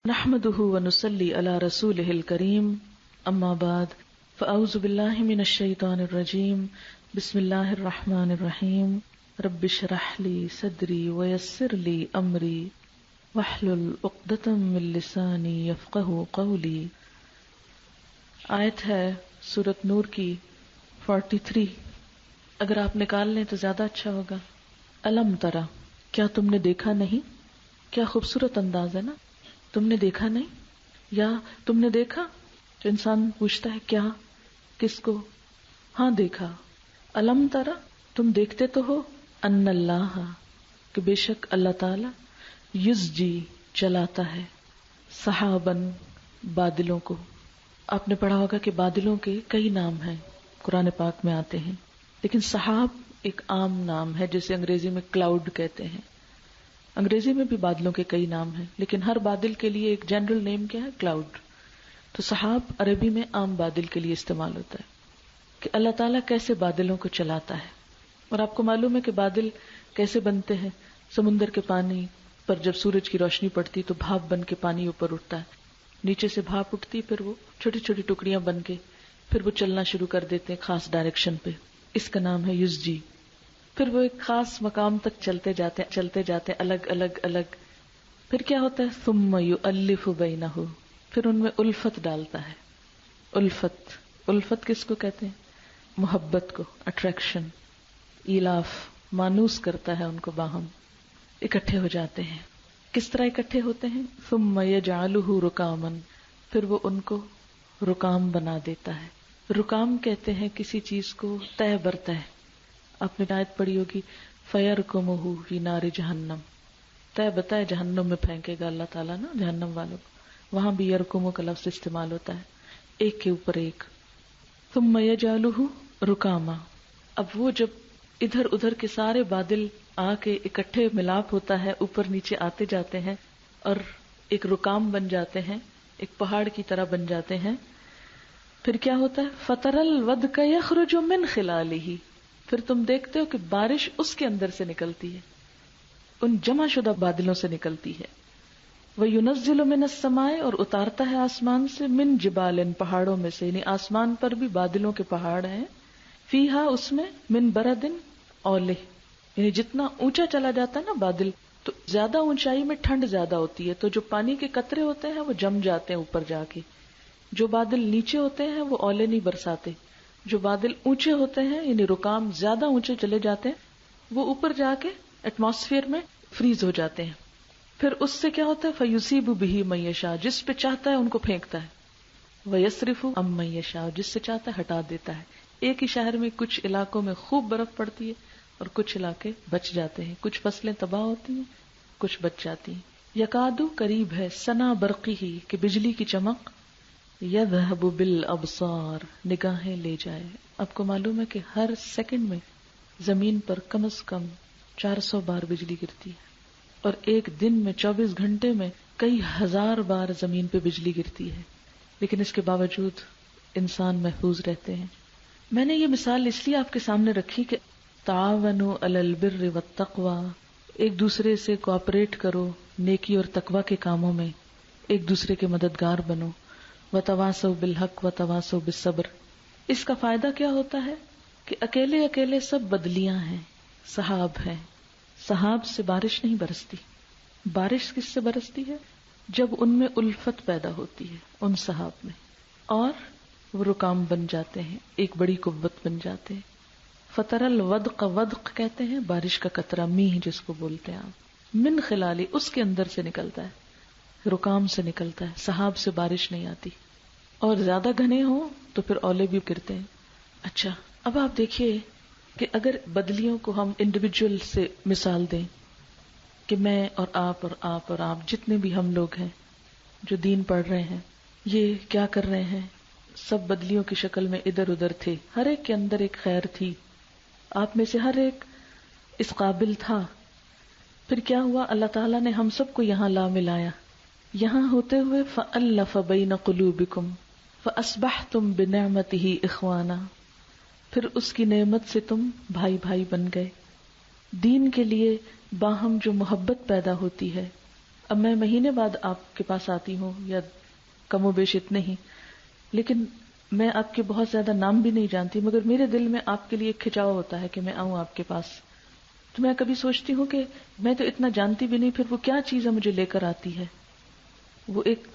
نحمده ونصلي على رسوله الكريم اما بعد فاعوذ بالله من الشيطان الرجيم بسم الله الرحمن الرحيم رب اشرح لي صدري ويسر لي امري واحلل عقدة من لساني يفقهوا قولي. آیت ہے سورۃ نور کی 43. اگر آپ نکال لیں تو زیادہ اچھا ہوگا. الم ترا، کیا تم نے دیکھا نہیں؟ کیا خوبصورت انداز ہے نا. تم نے دیکھا نہیں یا تم نے دیکھا. تو انسان پوچھتا ہے کیا، کس کو؟ ہاں دیکھا. الم ترا، تم دیکھتے تو ہو. ان اللہ، کہ بے شک اللہ تعالی یزجی، چلاتا ہے. سحابن، بادلوں کو. آپ نے پڑھا ہوگا کہ بادلوں کے کئی نام ہیں، قرآن پاک میں آتے ہیں، لیکن سحاب ایک عام نام ہے جسے انگریزی میں کلاؤڈ کہتے ہیں. انگریزی میں بھی بادلوں کے کئی نام ہیں، لیکن ہر بادل کے لیے ایک جنرل نیم کیا ہے؟ کلاؤڈ. تو سحاب عربی میں عام بادل کے لیے استعمال ہوتا ہے کہ اللہ تعالیٰ کیسے بادلوں کو چلاتا ہے. اور آپ کو معلوم ہے کہ بادل کیسے بنتے ہیں. سمندر کے پانی پر جب سورج کی روشنی پڑتی تو بھاپ بن کے پانی اوپر اٹھتا ہے، نیچے سے بھاپ اٹھتی، پھر وہ چھوٹی چھوٹی ٹکڑیاں بن کے پھر وہ چلنا شروع کر دیتے ہیں خاص ڈائریکشن پہ. اس کا نام ہے یزجی. پھر وہ ایک خاص مقام تک چلتے جاتے الگ الگ. پھر کیا ہوتا ہے؟ ثم یؤلف بینہ، پھر ان میں الفت ڈالتا ہے. الفت کس کو کہتے ہیں؟ محبت کو، اٹریکشن. ایلاف، مانوس کرتا ہے ان کو، باہم اکٹھے ہو جاتے ہیں. کس طرح اکٹھے ہوتے ہیں؟ ثم یجعلہ رکاما، پھر وہ ان کو رکام بنا دیتا ہے. رکام کہتے ہیں کسی چیز کو تہ برتہ. آپ نے آیت پڑھی ہوگی فَيَرْكُمُهُ فِي نَارِ جہنم، تہ بتائے جہنم میں پھینکے گا اللہ تعالیٰ نا جہنم والوں کو. وہاں بھی یرکمو کا لفظ استعمال ہوتا ہے، ایک کے اوپر ایک. ثُمَّ يَجْعَلُهُ رُكَامًا، اب وہ جب ادھر ادھر کے سارے بادل آ کے اکٹھے ملاپ ہوتا ہے، اوپر نیچے آتے جاتے ہیں اور ایک رکام بن جاتے ہیں، ایک پہاڑ کی طرح بن جاتے ہیں. پھر کیا ہوتا ہے؟ فَتَرَى الْوَدْقَ يَخْرُجُ مِنْ خِلَالِهِ، پھر تم دیکھتے ہو کہ بارش اس کے اندر سے نکلتی ہے، ان جمع شدہ بادلوں سے نکلتی ہے. وَيُنَزِّلُ مِنَ السَّمَاءِ، اور اتارتا ہے آسمان سے، مِن جِبَالٍ، پہاڑوں میں سے، یعنی آسمان پر بھی بادلوں کے پہاڑ ہیں. فیہا، اس میں، من بردن اولہ، یعنی جتنا اونچا چلا جاتا ہے نا بادل تو زیادہ اونچائی میں ٹھنڈ زیادہ ہوتی ہے، تو جو پانی کے قطرے ہوتے ہیں وہ جم جاتے ہیں اوپر جا کے. جو بادل نیچے ہوتے ہیں وہ اولے نہیں برساتے. جو بادل اونچے ہوتے ہیں یعنی رکام زیادہ اونچے چلے جاتے ہیں وہ اوپر جا کے ایٹماسفیئر میں فریز ہو جاتے ہیں. پھر اس سے کیا ہوتا ہے؟ فَيُصِيبُ بِهِ مَن يَشَاءُ، جس پہ چاہتا ہے ان کو پھینکتا ہے. وَيَصْرِفُ عَن مَن يَشَاءُ، جس سے چاہتا ہے ہٹا دیتا ہے. ایک ہی شہر میں کچھ علاقوں میں خوب برف پڑتی ہے اور کچھ علاقے بچ جاتے ہیں، کچھ فصلیں تباہ ہوتی ہیں، کچھ بچ جاتی ہیں. یکادو، قریب ہے، سنا برقی ہی، کہ بجلی کی چمک، یذہب بالابصار، نگاہیں لے جائے. آپ کو معلوم ہے کہ ہر سیکنڈ میں زمین پر کم از کم 400 بار بجلی گرتی ہے، اور ایک دن میں 24 گھنٹے میں کئی ہزار بار زمین پہ بجلی گرتی ہے، لیکن اس کے باوجود انسان محفوظ رہتے ہیں. میں نے یہ مثال اس لیے آپ کے سامنے رکھی کہ تعاونوا علی البر والتقوی، ایک دوسرے سے کوآپریٹ کرو نیکی اور تقوی کے کاموں میں، ایک دوسرے کے مددگار بنو. وتواصوا بالحق وتواصوا بالصبر. اس کا فائدہ کیا ہوتا ہے کہ اکیلے اکیلے سب بدلیاں ہیں، سحاب ہیں. سحاب سے بارش نہیں برستی. بارش کس سے برستی ہے؟ جب ان میں الفت پیدا ہوتی ہے، ان سحاب میں، اور وہ رکام بن جاتے ہیں، ایک بڑی قوت بن جاتے ہیں. فَتَرَى الْوَدْقَ، وَدْق کہتے ہیں بارش کا قطرہ، میہ جس کو بولتے ہیں آپ. من خلالی، اس کے اندر سے نکلتا ہے، رکام سے نکلتا ہے. سحاب سے بارش نہیں آتی، اور زیادہ گھنے ہوں تو پھر اولے بھی گرتے ہیں. اچھا، اب آپ دیکھیے کہ اگر بدلیوں کو ہم انڈیویجول سے مثال دیں کہ میں اور آپ اور آپ اور آپ جتنے بھی ہم لوگ ہیں جو دین پڑھ رہے ہیں، یہ کیا کر رہے ہیں؟ سب بدلیوں کی شکل میں ادھر ادھر تھے، ہر ایک کے اندر ایک خیر تھی، آپ میں سے ہر ایک اس قابل تھا. پھر کیا ہوا؟ اللہ تعالیٰ نے ہم سب کو یہاں لا ملایا. یہاں ہوتے ہوئے فَأَلَّفَ بَيْنَ قُلُوبِكُمْ فَأَصْبَحْتُمْ بِنِعْمَتِهِ إِخْوَانًا، پھر اس کی نعمت سے تم بھائی بھائی بن گئے. دین کے لیے باہم جو محبت پیدا ہوتی ہے، اب میں مہینے بعد آپ کے پاس آتی ہوں یا کم و بیش اتنے ہی، لیکن میں آپ کے بہت زیادہ نام بھی نہیں جانتی، مگر میرے دل میں آپ کے لیے ایک کھچاؤ ہوتا ہے کہ میں آؤں آپ کے پاس. تو میں کبھی سوچتی ہوں کہ میں تو اتنا جانتی بھی نہیں، پھر وہ کیا چیز ہے مجھے لے کر آتی ہے. وہ ایک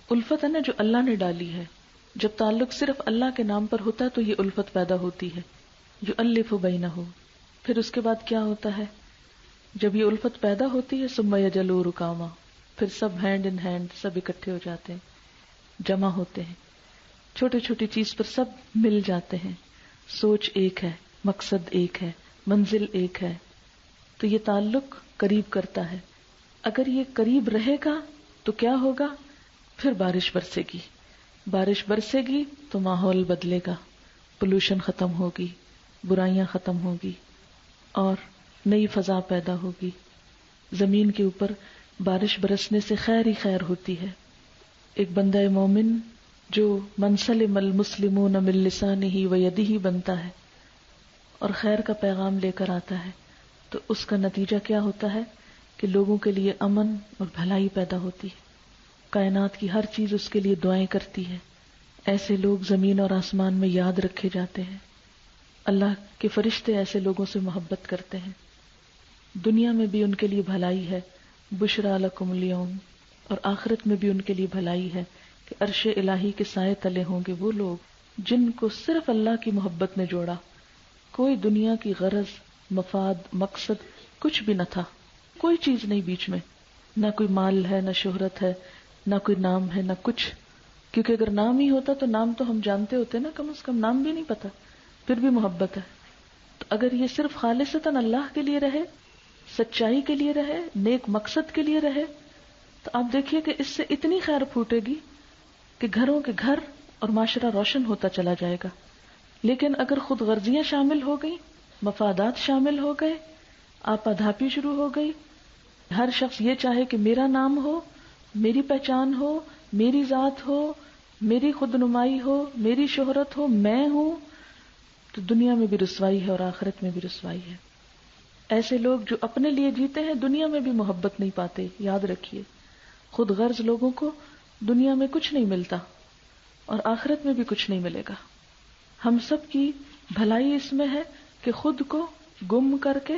الفت ہے نا جو اللہ نے ڈالی ہے. جب تعلق صرف اللہ کے نام پر ہوتا ہے تو یہ الفت پیدا ہوتی ہے جو الف بینہ. پھر اس کے بعد کیا ہوتا ہے؟ جب یہ الفت پیدا ہوتی ہے ثم یجلو رکاما، پھر سب ہینڈ ان ہینڈ سب اکٹھے ہو جاتے ہیں، جمع ہوتے ہیں، چھوٹی چھوٹی چیز پر سب مل جاتے ہیں. سوچ ایک ہے، مقصد ایک ہے، منزل ایک ہے. تو یہ تعلق قریب کرتا ہے. اگر یہ قریب رہے گا تو کیا ہوگا؟ پھر بارش برسے گی. بارش برسے گی تو ماحول بدلے گا، پولوشن ختم ہوگی، برائیاں ختم ہوگی اور نئی فضا پیدا ہوگی. زمین کے اوپر بارش برسنے سے خیر ہی خیر ہوتی ہے. ایک بندہ مومن جو من سلم المسلمون من لسانہ ویدہ بنتا ہے اور خیر کا پیغام لے کر آتا ہے تو اس کا نتیجہ کیا ہوتا ہے کہ لوگوں کے لیے امن اور بھلائی پیدا ہوتی ہے. کائنات کی ہر چیز اس کے لیے دعائیں کرتی ہے. ایسے لوگ زمین اور آسمان میں یاد رکھے جاتے ہیں. اللہ کے فرشتے ایسے لوگوں سے محبت کرتے ہیں. دنیا میں بھی ان کے لیے بھلائی ہے، بشریٰ لکم اليوم، اور آخرت میں بھی ان کے لیے بھلائی ہے کہ عرش الہی کے سائے تلے ہوں گے وہ لوگ جن کو صرف اللہ کی محبت نے جوڑا. کوئی دنیا کی غرض، مفاد، مقصد کچھ بھی نہ تھا، کوئی چیز نہیں بیچ میں، نہ کوئی مال ہے، نہ شہرت ہے، نہ کوئی نام ہے، نہ کچھ. کیونکہ اگر نام ہی ہوتا تو نام تو ہم جانتے ہوتے نا، کم از کم نام بھی نہیں پتا، پھر بھی محبت ہے. تو اگر یہ صرف خالصتاً اللہ کے لیے رہے، سچائی کے لیے رہے، نیک مقصد کے لیے رہے، تو آپ دیکھیے کہ اس سے اتنی خیر پھوٹے گی کہ گھروں کے گھر اور معاشرہ روشن ہوتا چلا جائے گا. لیکن اگر خود غرضیاں شامل ہو گئی، مفادات شامل ہو گئے، آپا دھاپی شروع ہو گئی، ہر شخص یہ چاہے کہ میرا نام ہو، میری پہچان ہو، میری ذات ہو، میری خود نمائی ہو، میری شہرت ہو، میں ہوں، تو دنیا میں بھی رسوائی ہے اور آخرت میں بھی رسوائی ہے. ایسے لوگ جو اپنے لیے جیتے ہیں دنیا میں بھی محبت نہیں پاتے. یاد رکھیے، خود غرض لوگوں کو دنیا میں کچھ نہیں ملتا اور آخرت میں بھی کچھ نہیں ملے گا. ہم سب کی بھلائی اس میں ہے کہ خود کو گم کر کے،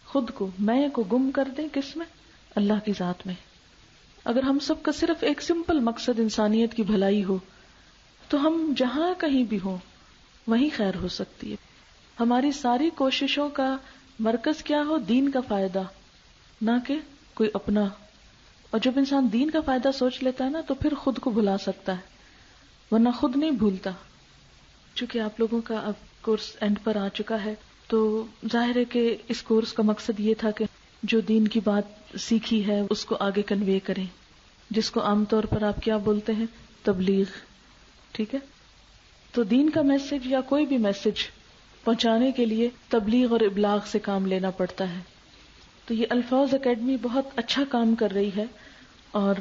خود کو، میں کو گم کر دیں کس میں؟ اللہ کی ذات میں. اگر ہم سب کا صرف ایک سمپل مقصد انسانیت کی بھلائی ہو تو ہم جہاں کہیں بھی ہوں وہیں خیر ہو سکتی ہے. ہماری ساری کوششوں کا مرکز کیا ہو؟ دین کا فائدہ، نہ کہ کوئی اپنا. اور جب انسان دین کا فائدہ سوچ لیتا ہے نا تو پھر خود کو بھلا سکتا ہے، ورنہ خود نہیں بھولتا. چونکہ آپ لوگوں کا اب کورس اینڈ پر آ چکا ہے تو ظاہر ہے کہ اس کورس کا مقصد یہ تھا کہ جو دین کی بات سیکھی ہے اس کو آگے کنوے کریں، جس کو عام طور پر آپ کیا بولتے ہیں؟ تبلیغ. ٹھیک ہے، تو دین کا میسج یا کوئی بھی میسج پہنچانے کے لیے تبلیغ اور ابلاغ سے کام لینا پڑتا ہے. تو یہ الفاظ اکیڈمی بہت اچھا کام کر رہی ہے اور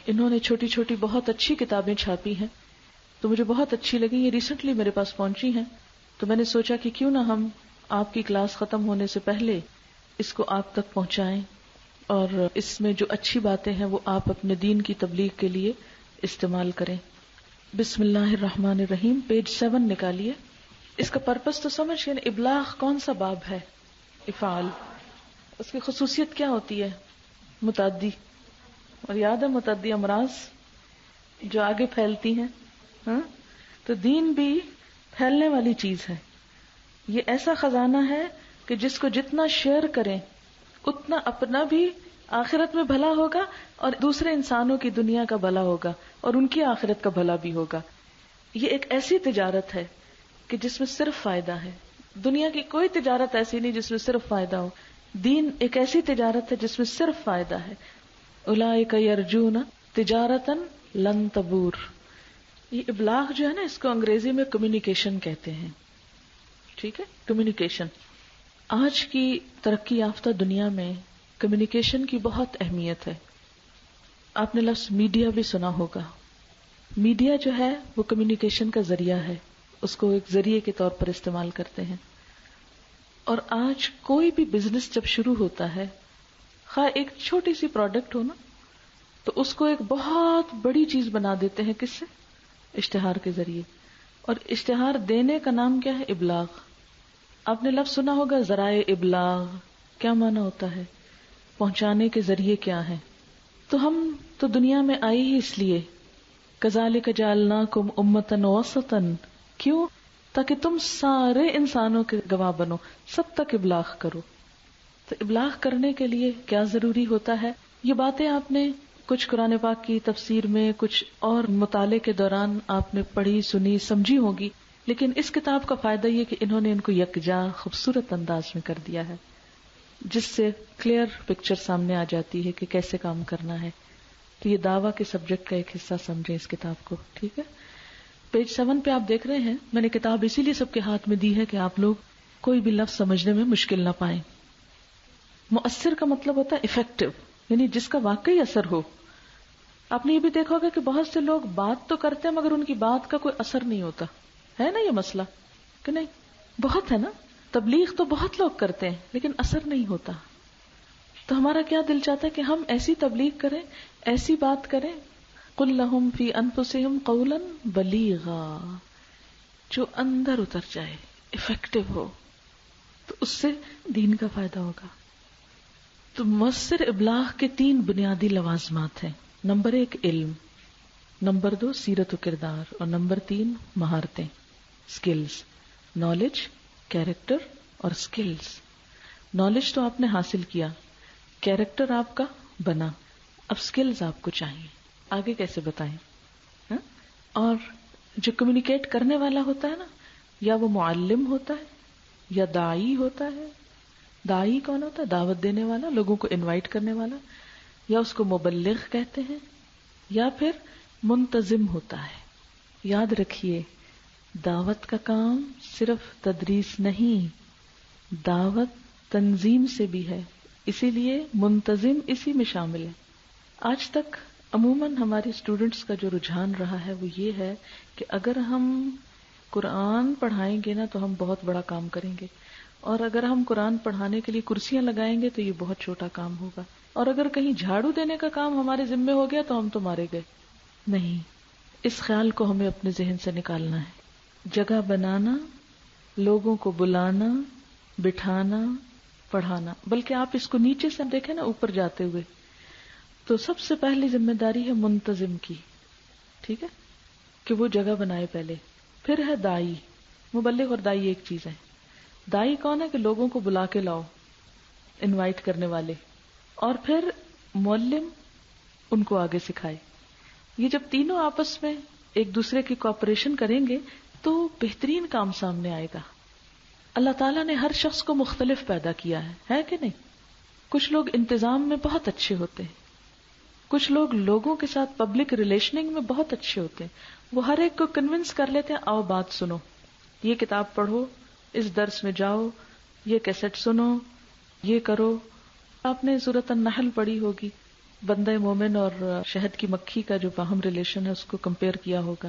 انہوں نے چھوٹی چھوٹی بہت اچھی کتابیں چھاپی ہیں تو مجھے بہت اچھی لگی. یہ ریسنٹلی میرے پاس پہنچی ہیں تو میں نے سوچا کہ کیوں نہ ہم آپ کی کلاس ختم ہونے سے پہلے اس کو آپ تک پہنچائیں اور اس میں جو اچھی باتیں ہیں وہ آپ اپنے دین کی تبلیغ کے لیے استعمال کریں. بسم اللہ الرحمن الرحیم، پیج 7 نکالیے. اس کا پرپس تو سمجھ گئے. ابلاغ کون سا باب ہے؟ افعال. اس کی خصوصیت کیا ہوتی ہے؟ متعدی. اور یاد ہے متعدی امراض جو آگے پھیلتی ہیں. ہاں، تو دین بھی پھیلنے والی چیز ہے. یہ ایسا خزانہ ہے کہ جس کو جتنا شیئر کریں اتنا اپنا بھی آخرت میں بھلا ہوگا اور دوسرے انسانوں کی دنیا کا بھلا ہوگا اور ان کی آخرت کا بھلا بھی ہوگا. یہ ایک ایسی تجارت ہے کہ جس میں صرف فائدہ ہے. دنیا کی کوئی تجارت ایسی نہیں جس میں صرف فائدہ ہو. دین ایک ایسی تجارت ہے جس میں صرف فائدہ ہے. اولئک یرجون تجارتا لن تبور. یہ ابلاغ جو ہے نا اس کو انگریزی میں کمیونیکیشن کہتے ہیں. ٹھیک ہے، کمیونیکیشن. آج کی ترقی یافتہ دنیا میں کمیونیکیشن کی بہت اہمیت ہے. آپ نے لفظ میڈیا بھی سنا ہوگا. میڈیا جو ہے وہ کمیونیکیشن کا ذریعہ ہے، اس کو ایک ذریعے کے طور پر استعمال کرتے ہیں. اور آج کوئی بھی بزنس جب شروع ہوتا ہے، خواہ ایک چھوٹی سی پروڈکٹ ہو نا، تو اس کو ایک بہت بڑی چیز بنا دیتے ہیں. کس سے؟ اشتہار کے ذریعے. اور اشتہار دینے کا نام کیا ہے؟ ابلاغ. آپ نے لفظ سنا ہوگا ذرائع ابلاغ. کیا معنی ہوتا ہے؟ پہنچانے کے ذریعے کیا ہے. تو ہم تو دنیا میں آئے ہی اس لیے کذالک جعلناکم امۃ وسطا. کیوں؟ تاکہ تم سارے انسانوں کے گواہ بنو، سب تک ابلاغ کرو. تو ابلاغ کرنے کے لیے کیا ضروری ہوتا ہے؟ یہ باتیں آپ نے کچھ قرآن پاک کی تفسیر میں، کچھ اور مطالعے کے دوران آپ نے پڑھی، سنی، سمجھی ہوگی. لیکن اس کتاب کا فائدہ یہ کہ انہوں نے ان کو یکجا خوبصورت انداز میں کر دیا ہے، جس سے کلیئر پکچر سامنے آ جاتی ہے کہ کیسے کام کرنا ہے. تو یہ دعویٰ کے سبجیکٹ کا ایک حصہ سمجھیں اس کتاب کو. ٹھیک ہے. پیج 7 پہ آپ دیکھ رہے ہیں، میں نے کتاب اسی لیے سب کے ہاتھ میں دی ہے کہ آپ لوگ کوئی بھی لفظ سمجھنے میں مشکل نہ پائیں. مؤثر کا مطلب ہوتا ہے افیکٹو، یعنی جس کا واقعی اثر ہو. آپ نے یہ بھی دیکھا ہوگا کہ بہت سے لوگ بات تو کرتے ہیں مگر ان کی بات کا کوئی اثر نہیں ہوتا ہے نا. یہ مسئلہ کہ نہیں؟ بہت ہے نا. تبلیغ تو بہت لوگ کرتے ہیں لیکن اثر نہیں ہوتا. تو ہمارا کیا دل چاہتا ہے کہ ہم ایسی تبلیغ کریں، ایسی بات کریں. قل لہم فی انفسہم قولا بلیغا، جو اندر اتر جائے، افیکٹو ہو، تو اس سے دین کا فائدہ ہوگا. تو مؤثر ابلاغ کے 3 بنیادی لوازمات ہیں. نمبر 1 علم، نمبر 2 سیرت و کردار، اور نمبر 3 مہارتیں، سکلز. نالج، کیریکٹر اور سکلز. نالج تو آپ نے حاصل کیا، کیریکٹر آپ کا بنا، اب سکلز آپ کو چاہیے. آگے کیسے بتائیں؟ ہاں؟ اور جو کمیونیکیٹ کرنے والا ہوتا ہے نا، یا وہ معلم ہوتا ہے یا داعی ہوتا ہے. داعی کون ہوتا ہے؟ دعوت دینے والا، لوگوں کو انوائٹ کرنے والا، یا اس کو مبلغ کہتے ہیں، یا پھر منتظم ہوتا ہے. یاد رکھیے، دعوت کا کام صرف تدریس نہیں، دعوت تنظیم سے بھی ہے، اسی لیے منتظم اسی میں شامل ہے. آج تک عموماً ہمارے اسٹوڈنٹس کا جو رجحان رہا ہے وہ یہ ہے کہ اگر ہم قرآن پڑھائیں گے نا تو ہم بہت بڑا کام کریں گے، اور اگر ہم قرآن پڑھانے کے لیے کرسیاں لگائیں گے تو یہ بہت چھوٹا کام ہوگا، اور اگر کہیں جھاڑو دینے کا کام ہمارے ذمے ہو گیا تو ہم تو مارے گئے. نہیں، اس خیال کو ہمیں اپنے ذہن سے نکالنا ہے. جگہ بنانا، لوگوں کو بلانا، بٹھانا، پڑھانا. بلکہ آپ اس کو نیچے سے دیکھیں نا، اوپر جاتے ہوئے، تو سب سے پہلی ذمہ داری ہے منتظم کی. ٹھیک ہے، کہ وہ جگہ بنائے پہلے. پھر ہے دائی. مبلغ اور دائی ایک چیز ہے. دائی کون ہے؟ کہ لوگوں کو بلا کے لاؤ، انوائٹ کرنے والے. اور پھر معلم، ان کو آگے سکھائے. یہ جب تینوں آپس میں ایک دوسرے کی کوآپریشن کریں گے تو بہترین کام سامنے آئے گا. اللہ تعالیٰ نے ہر شخص کو مختلف پیدا کیا ہے کہ نہیں؟ کچھ لوگ انتظام میں بہت اچھے ہوتے ہیں، کچھ لوگ لوگوں کے ساتھ پبلک ریلیشننگ میں بہت اچھے ہوتے ہیں. وہ ہر ایک کو کنونس کر لیتے ہیں، آؤ بات سنو، یہ کتاب پڑھو، اس درس میں جاؤ، یہ کیسٹ سنو، یہ کرو. آپ نے سورۃ النحل پڑھی ہوگی، بندہ مومن اور شہد کی مکھی کا جو باہم ریلیشن ہے اس کو کمپیئر کیا ہوگا.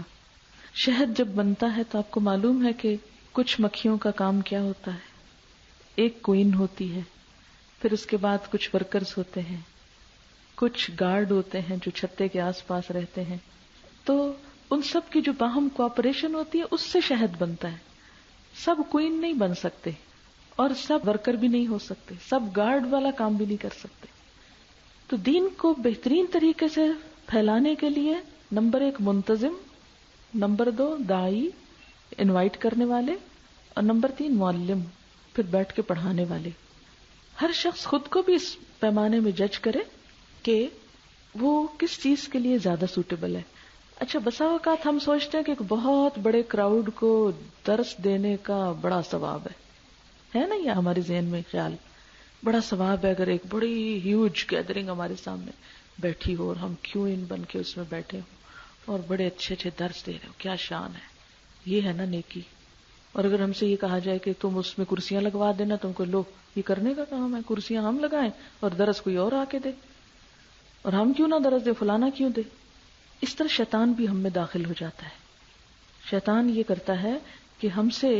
شہد جب بنتا ہے تو آپ کو معلوم ہے کہ کچھ مکھیوں کا کام کیا ہوتا ہے. ایک کوئین ہوتی ہے، پھر اس کے بعد کچھ ورکرز ہوتے ہیں، کچھ گارڈ ہوتے ہیں جو چھتے کے آس پاس رہتے ہیں. تو ان سب کی جو باہم کوآپریشن ہوتی ہے اس سے شہد بنتا ہے. سب کوئین نہیں بن سکتے اور سب ورکر بھی نہیں ہو سکتے، سب گارڈ والا کام بھی نہیں کر سکتے. تو دین کو بہترین طریقے سے پھیلانے کے لیے نمبر 1 منتظم، نمبر 2 داعی، انوائٹ کرنے والے، اور نمبر 3 معلم، پھر بیٹھ کے پڑھانے والے. ہر شخص خود کو بھی اس پیمانے میں جج کرے کہ وہ کس چیز کے لیے زیادہ سوٹیبل ہے. اچھا، بسا اوقات ہم سوچتے ہیں کہ ایک بہت بڑے کراؤڈ کو درس دینے کا بڑا ثواب ہے نا؟ یہ ہمارے ذہن میں خیال بڑا ثواب ہے اگر ایک بڑی ہیوج گیدرنگ ہمارے سامنے بیٹھی ہو اور ہم کیوں ان بن کے اس میں بیٹھے ہوں اور بڑے اچھے اچھے درس دے رہے ہو، کیا شان ہے. یہ ہے نا نیکی. اور اگر ہم سے یہ کہا جائے کہ تم اس میں کرسیاں لگوا دینا، تم کو لو یہ کرنے کا کام ہے، کرسیاں ہم لگائیں اور درس کوئی اور آ کے دے، اور ہم کیوں نہ درس دے، فلانا کیوں دے. اس طرح شیطان بھی ہم میں داخل ہو جاتا ہے. شیطان یہ کرتا ہے کہ ہم سے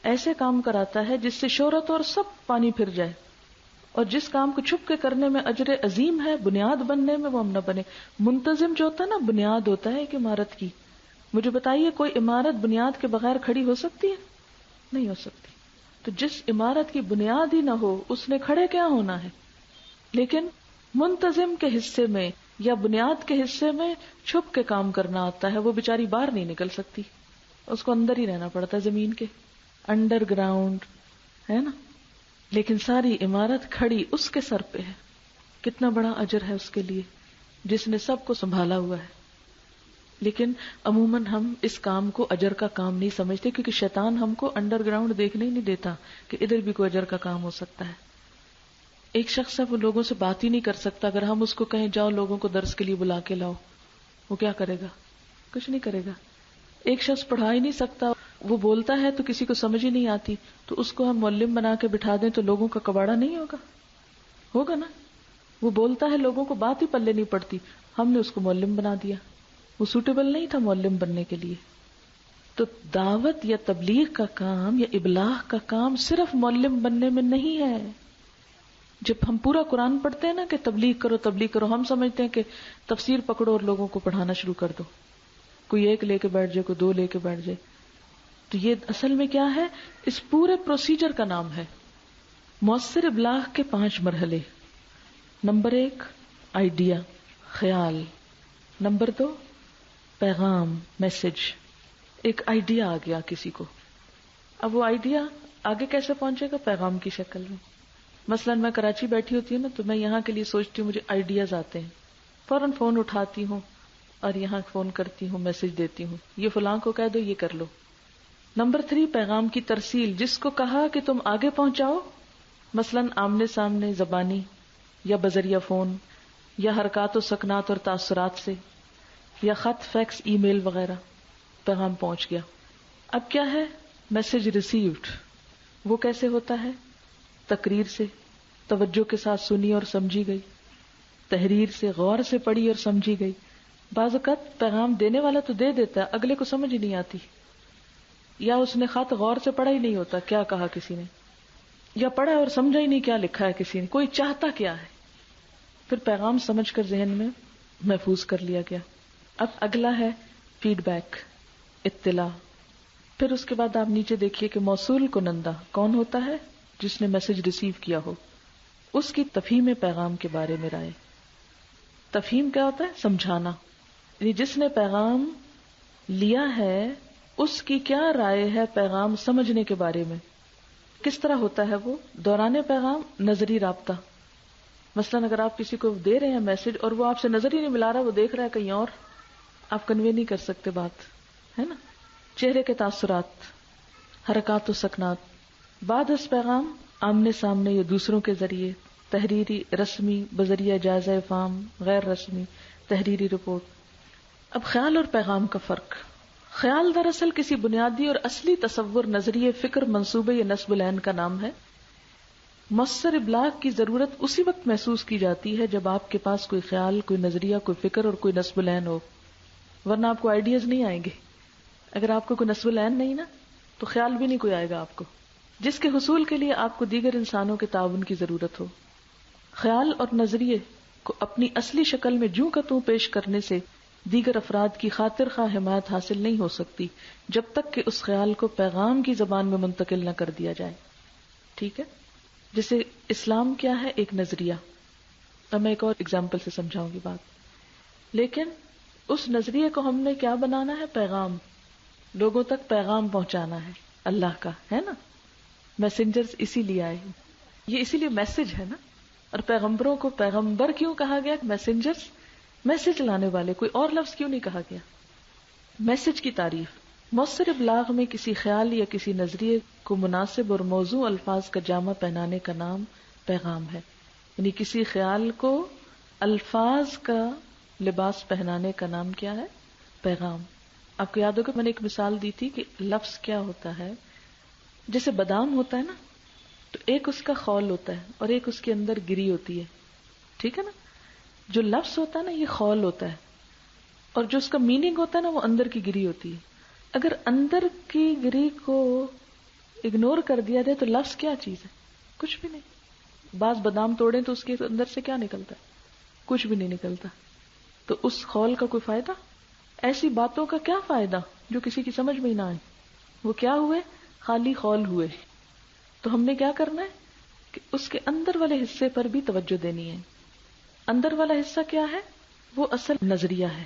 ایسے کام کراتا ہے جس سے شہرت اور سب پانی پھر جائے اور جس کام کو چھپ کے کرنے میں اجر عظیم ہے، بنیاد بننے میں وہ ہم نہ بنے. منتظم جو ہوتا ہے نا، بنیاد ہوتا ہے ایک عمارت کی. مجھے بتائیے کوئی عمارت بنیاد کے بغیر کھڑی ہو سکتی ہے؟ نہیں ہو سکتی. تو جس عمارت کی بنیاد ہی نہ ہو اس نے کھڑے کیا ہونا ہے؟ لیکن منتظم کے حصے میں یا بنیاد کے حصے میں چھپ کے کام کرنا آتا ہے، وہ بیچاری باہر نہیں نکل سکتی، اس کو اندر ہی رہنا پڑتا ہے، زمین کے انڈر گراؤنڈ ہے نا. لیکن ساری عمارت کھڑی اس کے سر پہ ہے. کتنا بڑا اجر ہے اس کے لیے جس نے سب کو سنبھالا ہوا ہے. لیکن عموماً ہم اس کام کو اجر کا کام نہیں سمجھتے، کیونکہ شیطان ہم کو انڈر گراؤنڈ دیکھنے ہی نہیں دیتا کہ ادھر بھی کوئی اجر کا کام ہو سکتا ہے. ایک شخص ہے وہ لوگوں سے بات ہی نہیں کر سکتا، اگر ہم اس کو کہیں جاؤ لوگوں کو درس کے لیے بلا کے لاؤ، وہ کیا کرے گا؟ کچھ نہیں کرے گا. ایک شخص پڑھا ہی نہیں سکتا، وہ بولتا ہے تو کسی کو سمجھ ہی نہیں آتی، تو اس کو ہم معلم بنا کے بٹھا دیں تو لوگوں کا کباڑا نہیں ہوگا؟ ہوگا نا. وہ بولتا ہے لوگوں کو بات ہی پلے نہیں پڑتی، ہم نے اس کو معلم بنا دیا، وہ سوٹیبل نہیں تھا معلم بننے کے لیے. تو دعوت یا تبلیغ کا کام یا ابلاغ کا کام صرف معلم بننے میں نہیں ہے. جب ہم پورا قرآن پڑھتے ہیں نا کہ تبلیغ کرو تبلیغ کرو، ہم سمجھتے ہیں کہ تفسیر پکڑو اور لوگوں کو پڑھانا شروع کر دو، کوئی ایک لے کے بیٹھ جائے، کوئی دو لے کے بیٹھ جائے. تو یہ اصل میں کیا ہے؟ اس پورے پروسیجر کا نام ہے مؤثر ابلاغ کے 5 مرحلے. نمبر 1 آئیڈیا، خیال. نمبر 2 پیغام، میسج. ایک آئیڈیا آ گیا کسی کو، اب وہ آئیڈیا آگے کیسے پہنچے گا؟ پیغام کی شکل میں. مثلا میں کراچی بیٹھی ہوتی ہوں نا، تو میں یہاں کے لیے سوچتی ہوں، مجھے آئیڈیاز آتے ہیں، فوراً فون اٹھاتی ہوں اور یہاں فون کرتی ہوں، میسج دیتی ہوں، یہ فلاں کو کہہ دو، یہ کر لو. نمبر 3 پیغام کی ترسیل، جس کو کہا کہ تم آگے پہنچاؤ، مثلا آمنے سامنے، زبانی یا بذریعہ فون یا حرکات و سکنات اور تاثرات سے یا خط، فیکس، ای میل وغیرہ، پیغام پہنچ گیا. اب کیا ہے؟ Message received. وہ کیسے ہوتا ہے؟ تقریر سے، توجہ کے ساتھ سنی اور سمجھی گئی، تحریر سے، غور سے پڑھی اور سمجھی گئی. بعض اوقات پیغام دینے والا تو دے دیتا ہے، اگلے کو سمجھ ہی نہیں آتی، یا اس نے خط غور سے پڑھا ہی نہیں ہوتا کیا کہا کسی نے، یا پڑھا اور سمجھا ہی نہیں کیا لکھا ہے کسی نے، کوئی چاہتا کیا ہے. پھر پیغام سمجھ کر ذہن میں محفوظ کر لیا گیا. اب اگلا ہے فیڈ بیک، اطلاع. پھر اس کے بعد آپ نیچے دیکھیے کہ موصول کنندہ کون ہوتا ہے؟ جس نے میسج ریسیو کیا ہو، اس کی تفہیم پیغام کے بارے میں رائے. تفہیم کیا ہوتا ہے؟ سمجھانا. یعنی جس نے پیغام لیا ہے اس کی کیا رائے ہے پیغام سمجھنے کے بارے میں. کس طرح ہوتا ہے وہ؟ دوران پیغام نظری رابطہ. مثلا اگر آپ کسی کو دے رہے ہیں میسج اور وہ آپ سے نظر ہی نہیں ملا رہا، وہ دیکھ رہا ہے کہیں اور، آپ کنوے نہیں کر سکتے بات، ہے نا. چہرے کے تاثرات، حرکات و سکنات. بعد اس پیغام آمنے سامنے یا دوسروں کے ذریعے، تحریری، رسمی، بذریعہ جائزہ فام، غیر رسمی، تحریری رپورٹ. اب خیال اور پیغام کا فرق. خیال دراصل کسی بنیادی اور اصلی تصور، نظریے، فکر، منصوبے یا نصب العین کا نام ہے. مؤثر ابلاغ کی ضرورت اسی وقت محسوس کی جاتی ہے جب آپ کے پاس کوئی خیال، کوئی نظریہ، کوئی فکر اور کوئی نصب العین ہو، ورنہ آپ کو آئیڈیاز نہیں آئیں گے. اگر آپ کو کوئی نصب العین نہیں نا تو خیال بھی نہیں کوئی آئے گا آپ کو، جس کے حصول کے لیے آپ کو دیگر انسانوں کے تعاون کی ضرورت ہو. خیال اور نظریے کو اپنی اصلی شکل میں جوں کا توں پیش کرنے سے دیگر افراد کی خاطر خواہ حمایت حاصل نہیں ہو سکتی جب تک کہ اس خیال کو پیغام کی زبان میں منتقل نہ کر دیا جائے. ٹھیک ہے؟ جیسے اسلام کیا ہے؟ ایک نظریہ. اب میں ایک اور اگزامپل سے سمجھاؤں گی بات. لیکن اس نظریے کو ہم نے کیا بنانا ہے؟ پیغام. لوگوں تک پیغام پہنچانا ہے اللہ کا، ہے نا. میسنجرز اسی لیے آئے، یہ اسی لیے میسج ہے نا. اور پیغمبروں کو پیغمبر کیوں کہا گیا؟ میسنجرز، میسج لانے والے. کوئی اور لفظ کیوں نہیں کہا گیا؟ میسج کی تعریف. مؤثر ابلاغ میں کسی خیال یا کسی نظریے کو مناسب اور موزوں الفاظ کا جامہ پہنانے کا نام پیغام ہے. یعنی کسی خیال کو الفاظ کا لباس پہنانے کا نام کیا ہے؟ پیغام. آپ کو یاد ہوگا میں نے ایک مثال دی تھی کہ لفظ کیا ہوتا ہے. جیسے بادام ہوتا ہے نا، تو ایک اس کا خول ہوتا ہے اور ایک اس کے اندر گری ہوتی ہے، ٹھیک ہے نا. جو لفظ ہوتا ہے نا یہ خول ہوتا ہے، اور جو اس کا میننگ ہوتا ہے نا وہ اندر کی گری ہوتی ہے. اگر اندر کی گری کو اگنور کر دیا جائے تو لفظ کیا چیز ہے؟ کچھ بھی نہیں. بعض بادام توڑیں تو اس کے اندر سے کیا نکلتا ہے؟ کچھ بھی نہیں نکلتا. تو اس خول کا کوئی فائدہ؟ ایسی باتوں کا کیا فائدہ جو کسی کی سمجھ میں ہی نہ آئے؟ وہ کیا ہوئے؟ خالی خول ہوئے. تو ہم نے کیا کرنا ہے کہ اس کے اندر والے حصے پر بھی توجہ دینی ہے. اندر والا حصہ کیا ہے؟ وہ اصل نظریہ ہے.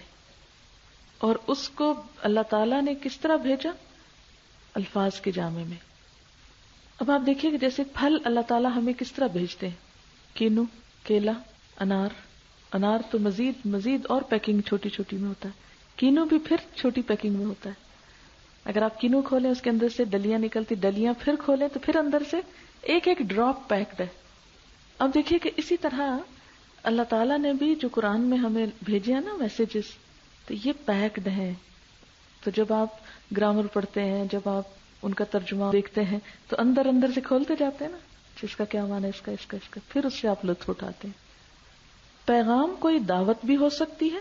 اور اس کو اللہ تعالیٰ نے کس طرح بھیجا؟ الفاظ کے جامع میں. اب آپ دیکھیے کہ جیسے پھل اللہ تعالیٰ ہمیں کس طرح بھیجتے ہیں. کینو، کیلا، انار تو مزید اور پیکنگ چھوٹی چھوٹی میں ہوتا ہے. کینو بھی پھر چھوٹی پیکنگ میں ہوتا ہے. اگر آپ کینو کھولیں اس کے اندر سے ڈلیاں نکلتی، ڈلیاں پھر کھولیں تو پھر اندر سے ایک ایک ڈراپ پیکڈ ہے. اب دیکھیے کہ اسی طرح اللہ تعالیٰ نے بھی جو قرآن میں ہمیں بھیجے ہیں نا میسیجز، تو یہ پیکڈ ہیں. تو جب آپ گرامر پڑھتے ہیں، جب آپ ان کا ترجمہ دیکھتے ہیں تو اندر سے کھولتے جاتے ہیں نا، اس کا کیا معنی ہے، اس کا پھر اس سے آپ لطف اٹھاتے ہیں. پیغام کوئی دعوت بھی ہو سکتی ہے،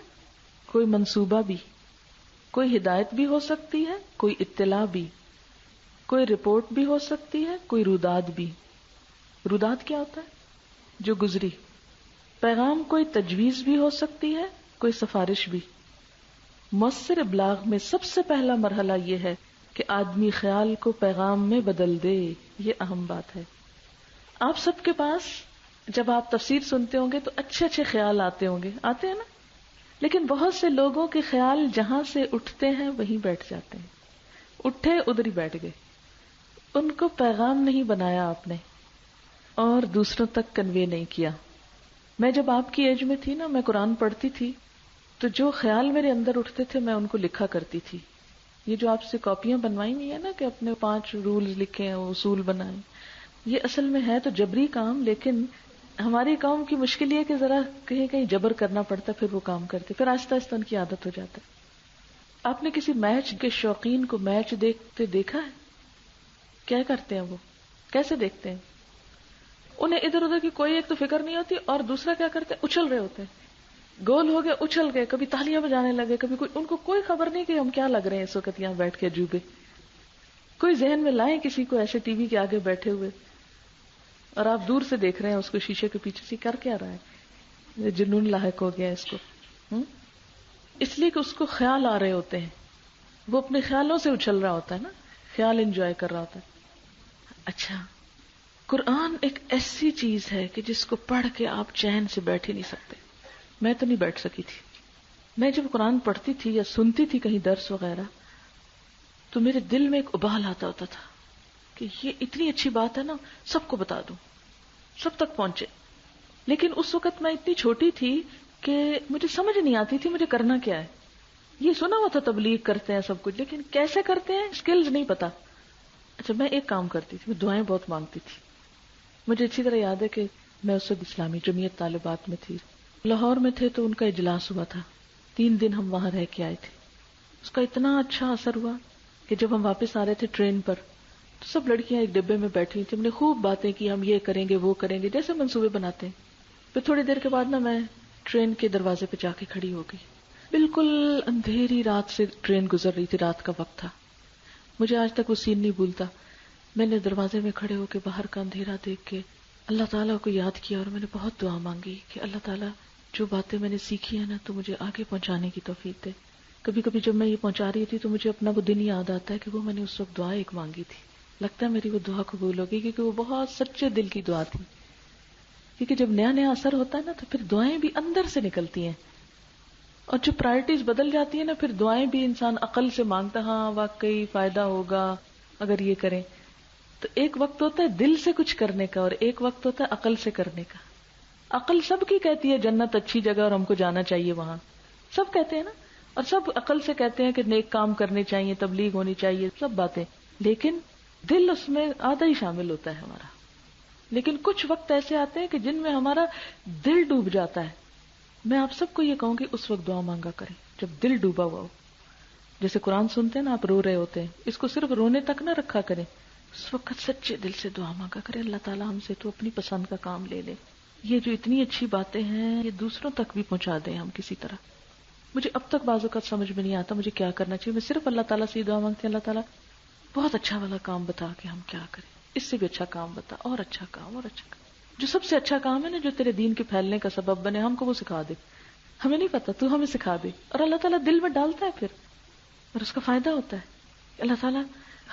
کوئی منصوبہ بھی، کوئی ہدایت بھی ہو سکتی ہے، کوئی اطلاع بھی، کوئی رپورٹ بھی ہو سکتی ہے، کوئی روداد بھی. روداد کیا ہوتا ہے؟ جو گزری. پیغام کوئی تجویز بھی ہو سکتی ہے، کوئی سفارش بھی. مؤثر ابلاغ میں سب سے پہلا مرحلہ یہ ہے کہ آدمی خیال کو پیغام میں بدل دے. یہ اہم بات ہے. آپ سب کے پاس جب آپ تفسیر سنتے ہوں گے تو اچھے اچھے خیال آتے ہوں گے، آتے ہیں نا؟ لیکن بہت سے لوگوں کے خیال جہاں سے اٹھتے ہیں وہیں بیٹھ جاتے ہیں. اٹھے ادھر ہی بیٹھ گئے. ان کو پیغام نہیں بنایا آپ نے اور دوسروں تک کنوے نہیں کیا. میں جب آپ کی ایج میں تھی نا، میں قرآن پڑھتی تھی تو جو خیال میرے اندر اٹھتے تھے میں ان کو لکھا کرتی تھی. یہ جو آپ سے کاپیاں بنوائی ہوئی ہیں نا کہ اپنے 5 رولز لکھے ہیں، اصول بنائیں، یہ اصل میں ہے تو جبری کام. لیکن ہماری قوم کی مشکل یہ کہ ذرا کہیں کہیں جبر کرنا پڑتا، پھر وہ کام کرتے، پھر آہستہ آہستہ ان کی عادت ہو جاتا ہے. آپ نے کسی میچ کے شوقین کو میچ دیکھتے دیکھا ہے؟ کیا کرتے ہیں وہ؟ کیسے دیکھتے ہیں؟ انہیں ادھر ادھر کی کوئی ایک تو فکر نہیں ہوتی، اور دوسرا کیا کرتے ہیں؟ اچھل رہے ہوتے ہیں. گول ہو گئے، اچھل گئے، کبھی تالیاں بجانے لگے، کبھی ان کو کوئی خبر نہیں کہ ہم کیا لگ رہے ہیں اس وقت یہاں بیٹھ کے عجوبے. کوئی ذہن میں لائیں کسی کو ایسے ٹی وی کے آگے بیٹھے ہوئے اور آپ دور سے دیکھ رہے ہیں اس کو شیشے کے پیچھے سے، کر کیا رہا ہے؟ جنون لاحق ہو گیا اس کو. اس لیے کہ اس کو خیال آ رہے ہوتے ہیں، وہ اپنے خیالوں سے اچھل رہا ہوتا ہے نا، خیال انجوائے کر رہا ہوتا ہے. اچھا، قرآن ایک ایسی چیز ہے کہ جس کو پڑھ کے آپ چین سے بیٹھ ہی نہیں سکتے. میں تو نہیں بیٹھ سکی تھی. میں جب قرآن پڑھتی تھی یا سنتی تھی کہیں درس وغیرہ تو میرے دل میں ایک ابال آتا ہوتا تھا کہ یہ اتنی اچھی بات ہے نا، سب کو بتا دوں، سب تک پہنچے. لیکن اس وقت میں اتنی چھوٹی تھی کہ مجھے سمجھ نہیں آتی تھی مجھے کرنا کیا ہے. یہ سنا ہوا تھا تبلیغ کرتے ہیں سب کچھ، لیکن کیسے کرتے ہیں اسکلز نہیں پتا. اچھا، میں ایک کام کرتی تھی، میں دعائیں بہت مانگتی تھی. مجھے اچھی طرح یاد ہے کہ میں اس وقت اسلامی جمعیت طالبات میں تھی، لاہور میں تھے تو ان کا اجلاس ہوا تھا. 3 دن ہم وہاں رہ کے آئے تھے. اس کا اتنا اچھا اثر ہوا کہ جب ہم واپس آ رہے تھے ٹرین پر تو سب لڑکیاں ایک ڈبے میں بیٹھی تھی. ہم نے خوب باتیں کی، ہم یہ کریں گے وہ کریں گے، جیسے منصوبے بناتے ہیں. پھر تھوڑی دیر کے بعد نا میں ٹرین کے دروازے پہ جا کے کھڑی ہو گئی. بالکل اندھیری رات سے ٹرین گزر رہی تھی، رات کا وقت تھا. مجھے آج تک وہ سین نہیں بھولتا. میں نے دروازے میں کھڑے ہو کے باہر کا اندھیرا دیکھ کے اللہ تعالیٰ کو یاد کیا اور میں نے بہت دعا مانگی کہ اللہ تعالیٰ جو باتیں میں نے سیکھی ہیں نا تو مجھے آگے پہنچانے کی توفیق دے. کبھی کبھی جب میں یہ پہنچا رہی تھی تو مجھے اپنا وہ دن یاد آتا ہے کہ وہ میں نے اس وقت دعا ایک مانگی تھی. لگتا ہے میری وہ دعا قبول ہوگی کیونکہ وہ بہت سچے دل کی دعا تھی. کیونکہ جب نیا نیا اثر ہوتا ہے نا تو پھر دعائیں بھی اندر سے نکلتی ہیں، اور جو پرائرٹیز بدل جاتی ہیں نا پھر دعائیں بھی انسان عقل سے مانگتا، ہاں واقعی فائدہ ہوگا اگر یہ کریں. تو ایک وقت ہوتا ہے دل سے کچھ کرنے کا اور ایک وقت ہوتا ہے عقل سے کرنے کا. عقل سب کی کہتی ہے جنت اچھی جگہ اور ہم کو جانا چاہیے وہاں، سب کہتے ہیں نا، اور سب عقل سے کہتے ہیں کہ نیک کام کرنے چاہیے، تبلیغ ہونی چاہیے، سب باتیں. لیکن دل اس میں آدھا ہی شامل ہوتا ہے ہمارا. لیکن کچھ وقت ایسے آتے ہیں کہ جن میں ہمارا دل ڈوب جاتا ہے. میں آپ سب کو یہ کہوں گی اس وقت دعا مانگا کریں جب دل ڈوبا ہوا ہو. جیسے قرآن سنتے ہیں نا، آپ رو رہے ہوتے ہیں، اس کو صرف رونے تک نہ رکھا کریں، اس وقت سچے دل سے دعا مانگا کریں اللہ تعالیٰ ہم سے تو اپنی پسند کا کام لے لے. یہ جو اتنی اچھی باتیں ہیں یہ دوسروں تک بھی پہنچا دیں ہم کسی طرح. مجھے اب تک بعض اوقات سمجھ میں نہیں آتا مجھے کیا کرنا چاہیے. میں صرف اللہ تعالیٰ سے دعا مانگتی ہوں، اللہ تعالیٰ بہت اچھا والا کام بتا کہ ہم کیا کریں، اس سے بھی اچھا کام بتا، اور اچھا کام اور اچھا کام. جو سب سے اچھا کام ہے نا، جو تیرے دین کے پھیلنے کا سبب بنے، ہم کو وہ سکھا دے. ہمیں نہیں پتا، تو ہمیں سکھا دے. اور اللہ تعالیٰ دل میں ڈالتا ہے پھر، اور اس کا فائدہ ہوتا ہے. اللہ تعالیٰ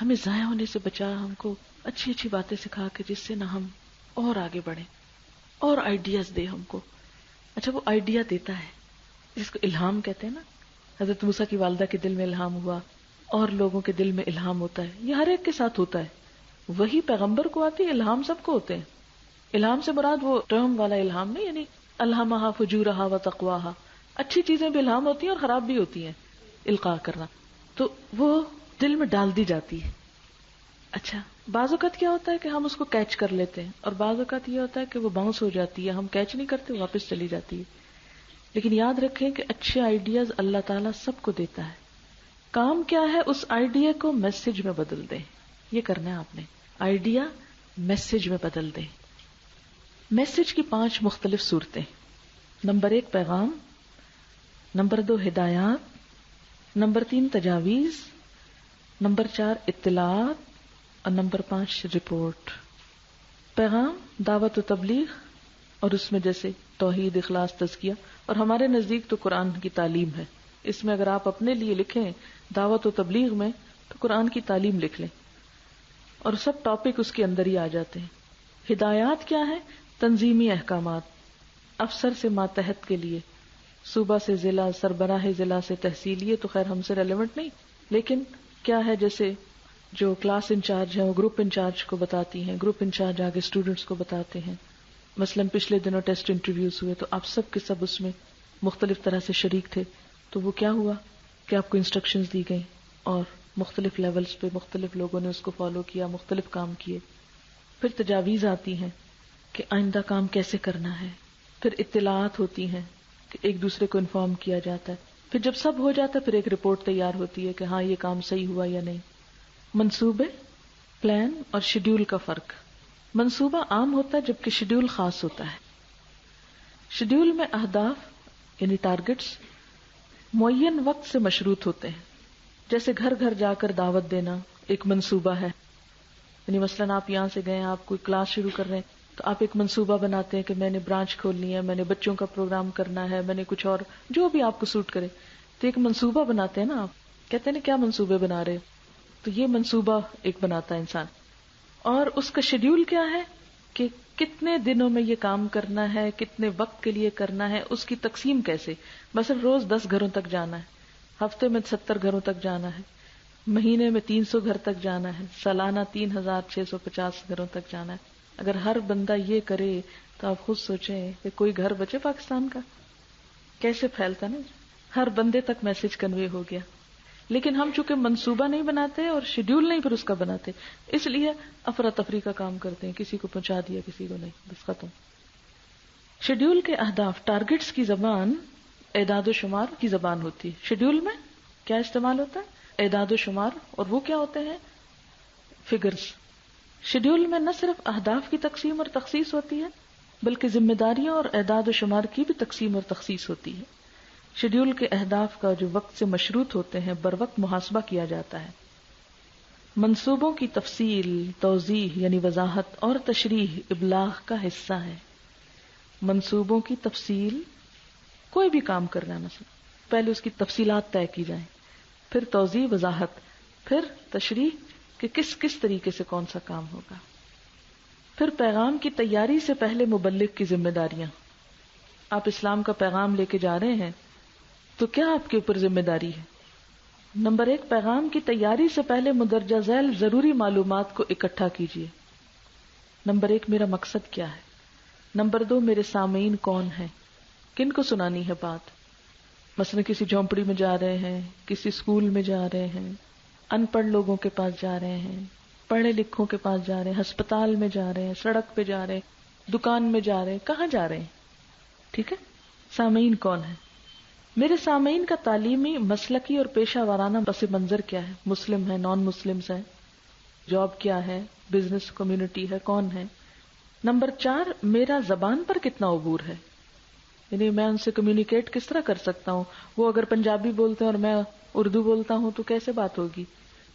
ہمیں ضائع ہونے سے بچا، ہم کو اچھی اچھی باتیں سکھا کے جس سے نہ ہم اور آگے بڑھیں اور آئیڈیاز دے ہم کو. اچھا وہ آئیڈیا دیتا ہے جس کو الہام کہتے ہیں نا. حضرت موسیٰ کی والدہ کے دل میں الہام ہوا اور لوگوں کے دل میں الہام ہوتا ہے. یہ ہر ایک کے ساتھ ہوتا ہے. وہی پیغمبر کو آتی ہے، الہام سب کو ہوتے ہیں. الہام سے مراد وہ ٹرم والا الہام نہیں، یعنی الہمہا فجورہا و تقواہا. اچھی چیزیں بھی الہام ہوتی ہیں اور خراب بھی ہوتی ہیں، القاء کرنا، تو وہ دل میں ڈال دی جاتی ہے. اچھا بعض اوقات کیا ہوتا ہے کہ ہم اس کو کیچ کر لیتے ہیں، اور بعض اوقات یہ ہوتا ہے کہ وہ باؤنس ہو جاتی ہے، ہم کیچ نہیں کرتے، واپس چلی جاتی ہے. لیکن یاد رکھیں کہ اچھے آئیڈیاز اللہ تعالیٰ سب کو دیتا ہے. کام کیا ہے، اس آئیڈیا کو میسج میں بدل دیں. یہ کرنا ہے آپ نے، آئیڈیا میسج میں بدل دیں. میسج کی 5 مختلف صورتیں. نمبر 1 پیغام، نمبر 2 ہدایات، نمبر 3 تجاویز، نمبر 4 اطلاعات، اور نمبر 5 رپورٹ. پیغام، دعوت و تبلیغ، اور اس میں جیسے توحید، اخلاص، تزکیہ، اور ہمارے نزدیک تو قرآن کی تعلیم ہے. اس میں اگر آپ اپنے لیے لکھیں دعوت و تبلیغ میں تو قرآن کی تعلیم لکھ لیں، اور سب ٹاپک اس کے اندر ہی آ جاتے ہیں. ہدایات کیا ہے؟ تنظیمی احکامات، افسر سے ماتحت کے لیے، صوبہ سے ضلع، سربراہ ضلع سے تحصیل. یہ تو خیر ہم سے ریلیونٹ نہیں، لیکن کیا ہے، جیسے جو کلاس انچارج ہیں وہ گروپ انچارج کو بتاتی ہیں، گروپ انچارج آگے اسٹوڈنٹس کو بتاتے ہیں. مثلاً پچھلے دنوں ٹیسٹ انٹرویوز ہوئے تو آپ سب کے سب اس میں مختلف طرح سے شریک تھے. تو وہ کیا ہوا کہ آپ کو انسٹرکشنز دی گئیں اور مختلف لیولز پہ مختلف لوگوں نے اس کو فالو کیا، مختلف کام کیے. پھر تجاویز آتی ہیں کہ آئندہ کام کیسے کرنا ہے. پھر اطلاعات ہوتی ہیں کہ ایک دوسرے کو انفارم کیا جاتا ہے. پھر جب سب ہو جاتا ہے پھر ایک رپورٹ تیار ہوتی ہے کہ ہاں یہ کام صحیح ہوا یا نہیں. منصوبے، پلان اور شیڈیول کا فرق. منصوبہ عام ہوتا ہے جبکہ شیڈیول خاص ہوتا ہے. شیڈیول میں اہداف یعنی ٹارگٹس معین وقت سے مشروط ہوتے ہیں. جیسے گھر گھر جا کر دعوت دینا ایک منصوبہ ہے. یعنی مثلاً آپ یہاں سے گئے، آپ کوئی کلاس شروع کر رہے ہیں تو آپ ایک منصوبہ بناتے ہیں کہ میں نے برانچ کھولنی ہے، میں نے بچوں کا پروگرام کرنا ہے، میں نے کچھ اور جو بھی آپ کو سوٹ کرے. تو ایک منصوبہ بناتے ہیں نا. آپ کہتے ہیں نا کیا منصوبے بنا رہے، تو یہ منصوبہ ایک بناتا ہے انسان. اور اس کا شیڈیول کیا ہے کہ کتنے دنوں میں یہ کام کرنا ہے، کتنے وقت کے لیے کرنا ہے، اس کی تقسیم کیسے. مثلا روز 10 گھروں تک جانا ہے، ہفتے میں 70 گھروں تک جانا ہے، مہینے میں 300 گھر تک جانا ہے، سالانہ 3650 گھروں تک جانا ہے. اگر ہر بندہ یہ کرے تو آپ خود سوچیں کہ کوئی گھر بچے پاکستان کا. کیسے پھیلتا نا، ہر بندے تک میسج کنوے ہو گیا. لیکن ہم چونکہ منصوبہ نہیں بناتے اور شیڈیول نہیں پھر اس کا بناتے، اس لیے افراتفری کا کام کرتے ہیں، کسی کو پہنچا دیا کسی کو نہیں، بس ختم. شیڈیول کے اہداف، ٹارگٹس کی زبان اعداد و شمار کی زبان ہوتی ہے. شیڈیول میں کیا استعمال ہوتا ہے؟ اعداد و شمار. اور وہ کیا ہوتے ہیں؟ فگرز. شیڈیول میں نہ صرف اہداف کی تقسیم اور تخصیص ہوتی ہے بلکہ ذمہ داریوں اور اعداد و شمار کی بھی تقسیم اور تخصیص ہوتی ہے. شیڈیول کے اہداف کا جو وقت سے مشروط ہوتے ہیں بر وقت محاسبہ کیا جاتا ہے. منصوبوں کی تفصیل، توضیح یعنی وضاحت اور تشریح ابلاغ کا حصہ ہے. منصوبوں کی تفصیل، کوئی بھی کام کرنا مثلا پہلے اس کی تفصیلات طے کی جائیں، پھر توضیح، وضاحت، پھر تشریح کہ کس کس طریقے سے کون سا کام ہوگا. پھر پیغام کی تیاری سے پہلے مبلغ کی ذمہ داریاں. آپ اسلام کا پیغام لے کے جا رہے ہیں تو کیا آپ کے اوپر ذمہ داری ہے؟ نمبر 1 پیغام کی تیاری سے پہلے مندرجہ ذیل ضروری معلومات کو اکٹھا کیجیے. نمبر 1 میرا مقصد کیا ہے. نمبر 2 میرے سامعین کون ہیں، کن کو سنانی ہے بات. مثلا کسی جھونپڑی میں جا رہے ہیں، کسی اسکول میں جا رہے ہیں، ان پڑھ لوگوں کے پاس جا رہے ہیں، پڑھے لکھوں کے پاس جا رہے ہیں، ہسپتال میں جا رہے ہیں، سڑک پہ جا رہے ہیں، دکان میں جا رہے ہیں، کہاں جا رہے ہیں. ٹھیک ہے. سامعین کون ہیں. میرے سامعین کا تعلیمی، مسلکی اور پیشہ ورانہ پس منظر کیا ہے. مسلم ہے، نان مسلمز ہیں، جاب کیا ہے، بزنس کمیونٹی ہے، کون ہے. نمبر 4 میرا زبان پر کتنا عبور ہے، یعنی میں ان سے کمیونیکیٹ کس طرح کر سکتا ہوں. وہ اگر پنجابی بولتے ہیں اور میں اردو بولتا ہوں تو کیسے بات ہوگی.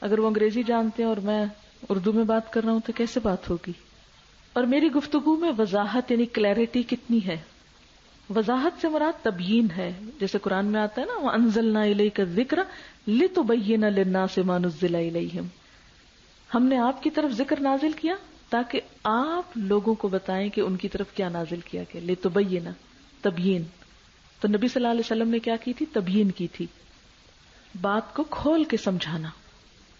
اگر وہ انگریزی جانتے ہیں اور میں اردو میں بات کر رہا ہوں تو کیسے بات ہوگی. اور میری گفتگو میں وضاحت یعنی کلیئرٹی کتنی ہے؟ وضاحت سے مراد تبیین ہے، جیسے قرآن میں آتا ہے نا وَأَنزَلْنَا إِلَيْكَ الذِّكْرَ لِتُبَيِّنَ لِلنَّاسِ مَا نُزِّلَ إِلَيْهِمْ، ہم نے آپ کی طرف ذکر نازل کیا تاکہ آپ لوگوں کو بتائیں کہ ان کی طرف کیا نازل کیا گیا، لِتُبَيِّنَ تبیین. تو نبی صلی اللہ علیہ وسلم نے کیا کی تھی؟ تبیین کی تھی، بات کو کھول کے سمجھانا.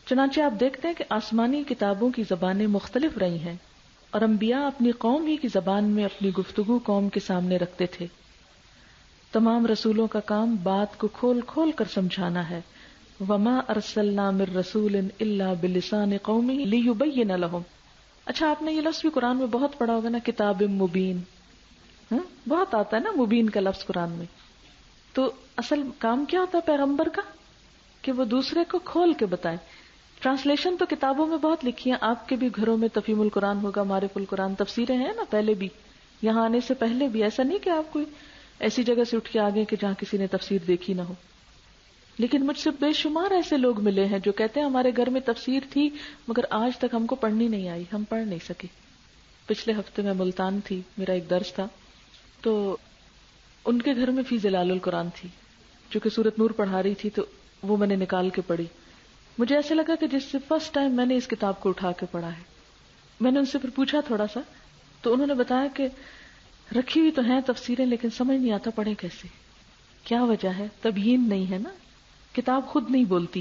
چنانچہ آپ دیکھتے ہیں کہ آسمانی کتابوں کی زبانیں مختلف رہی ہیں اور انبیاء اپنی قوم ہی کی زبان میں اپنی گفتگو قوم کے سامنے رکھتے تھے. تمام رسولوں کا کام بات کو کھول کھول کر سمجھانا ہے. وما ارسلنا من رسول الا بلسان قومه ليبين لهم. اچھا آپ نے یہ لفظ بھی قرآن میں بہت پڑھا ہوگا نا، کتاب مبین، بہت آتا ہے نا مبین کا لفظ قرآن میں. تو اصل کام کیا ہوتا ہے پیغمبر کا؟ کہ وہ دوسرے کو کھول کے بتائے. ٹرانسلیشن تو کتابوں میں بہت لکھی ہیں، آپ کے بھی گھروں میں تفہیم القرآن ہوگا، معرف القرآن، تفسیریں ہیں نا پہلے بھی، یہاں آنے سے پہلے بھی. ایسا نہیں کہ آپ کوئی ایسی جگہ سے اٹھ کے آگے کہ جہاں کسی نے تفسیر دیکھی نہ ہو. لیکن مجھ سے بے شمار ایسے لوگ ملے ہیں جو کہتے ہیں ہمارے گھر میں تفسیر تھی مگر آج تک ہم کو پڑھنی نہیں آئی، ہم پڑھ نہیں سکے. پچھلے ہفتے میں ملتان تھی، میرا ایک درس تھا، تو ان کے گھر میں فی ظلال القرآن تھی، جو کہ سورۃ نور پڑھا رہی تھی، تو وہ میں نے نکال کے پڑھی. مجھے ایسے لگا کہ جس سے فرسٹ ٹائم میں نے اس کتاب کو اٹھا کے پڑھا ہے. میں نے ان سے پھر پوچھا تھوڑا سا، تو انہوں نے بتایا کہ رکھی ہوئی تو ہیں تفسیریں لیکن سمجھ نہیں آتا پڑھیں کیسے. کیا وجہ ہے؟ تبیین نہیں ہے نا. کتاب خود نہیں بولتی،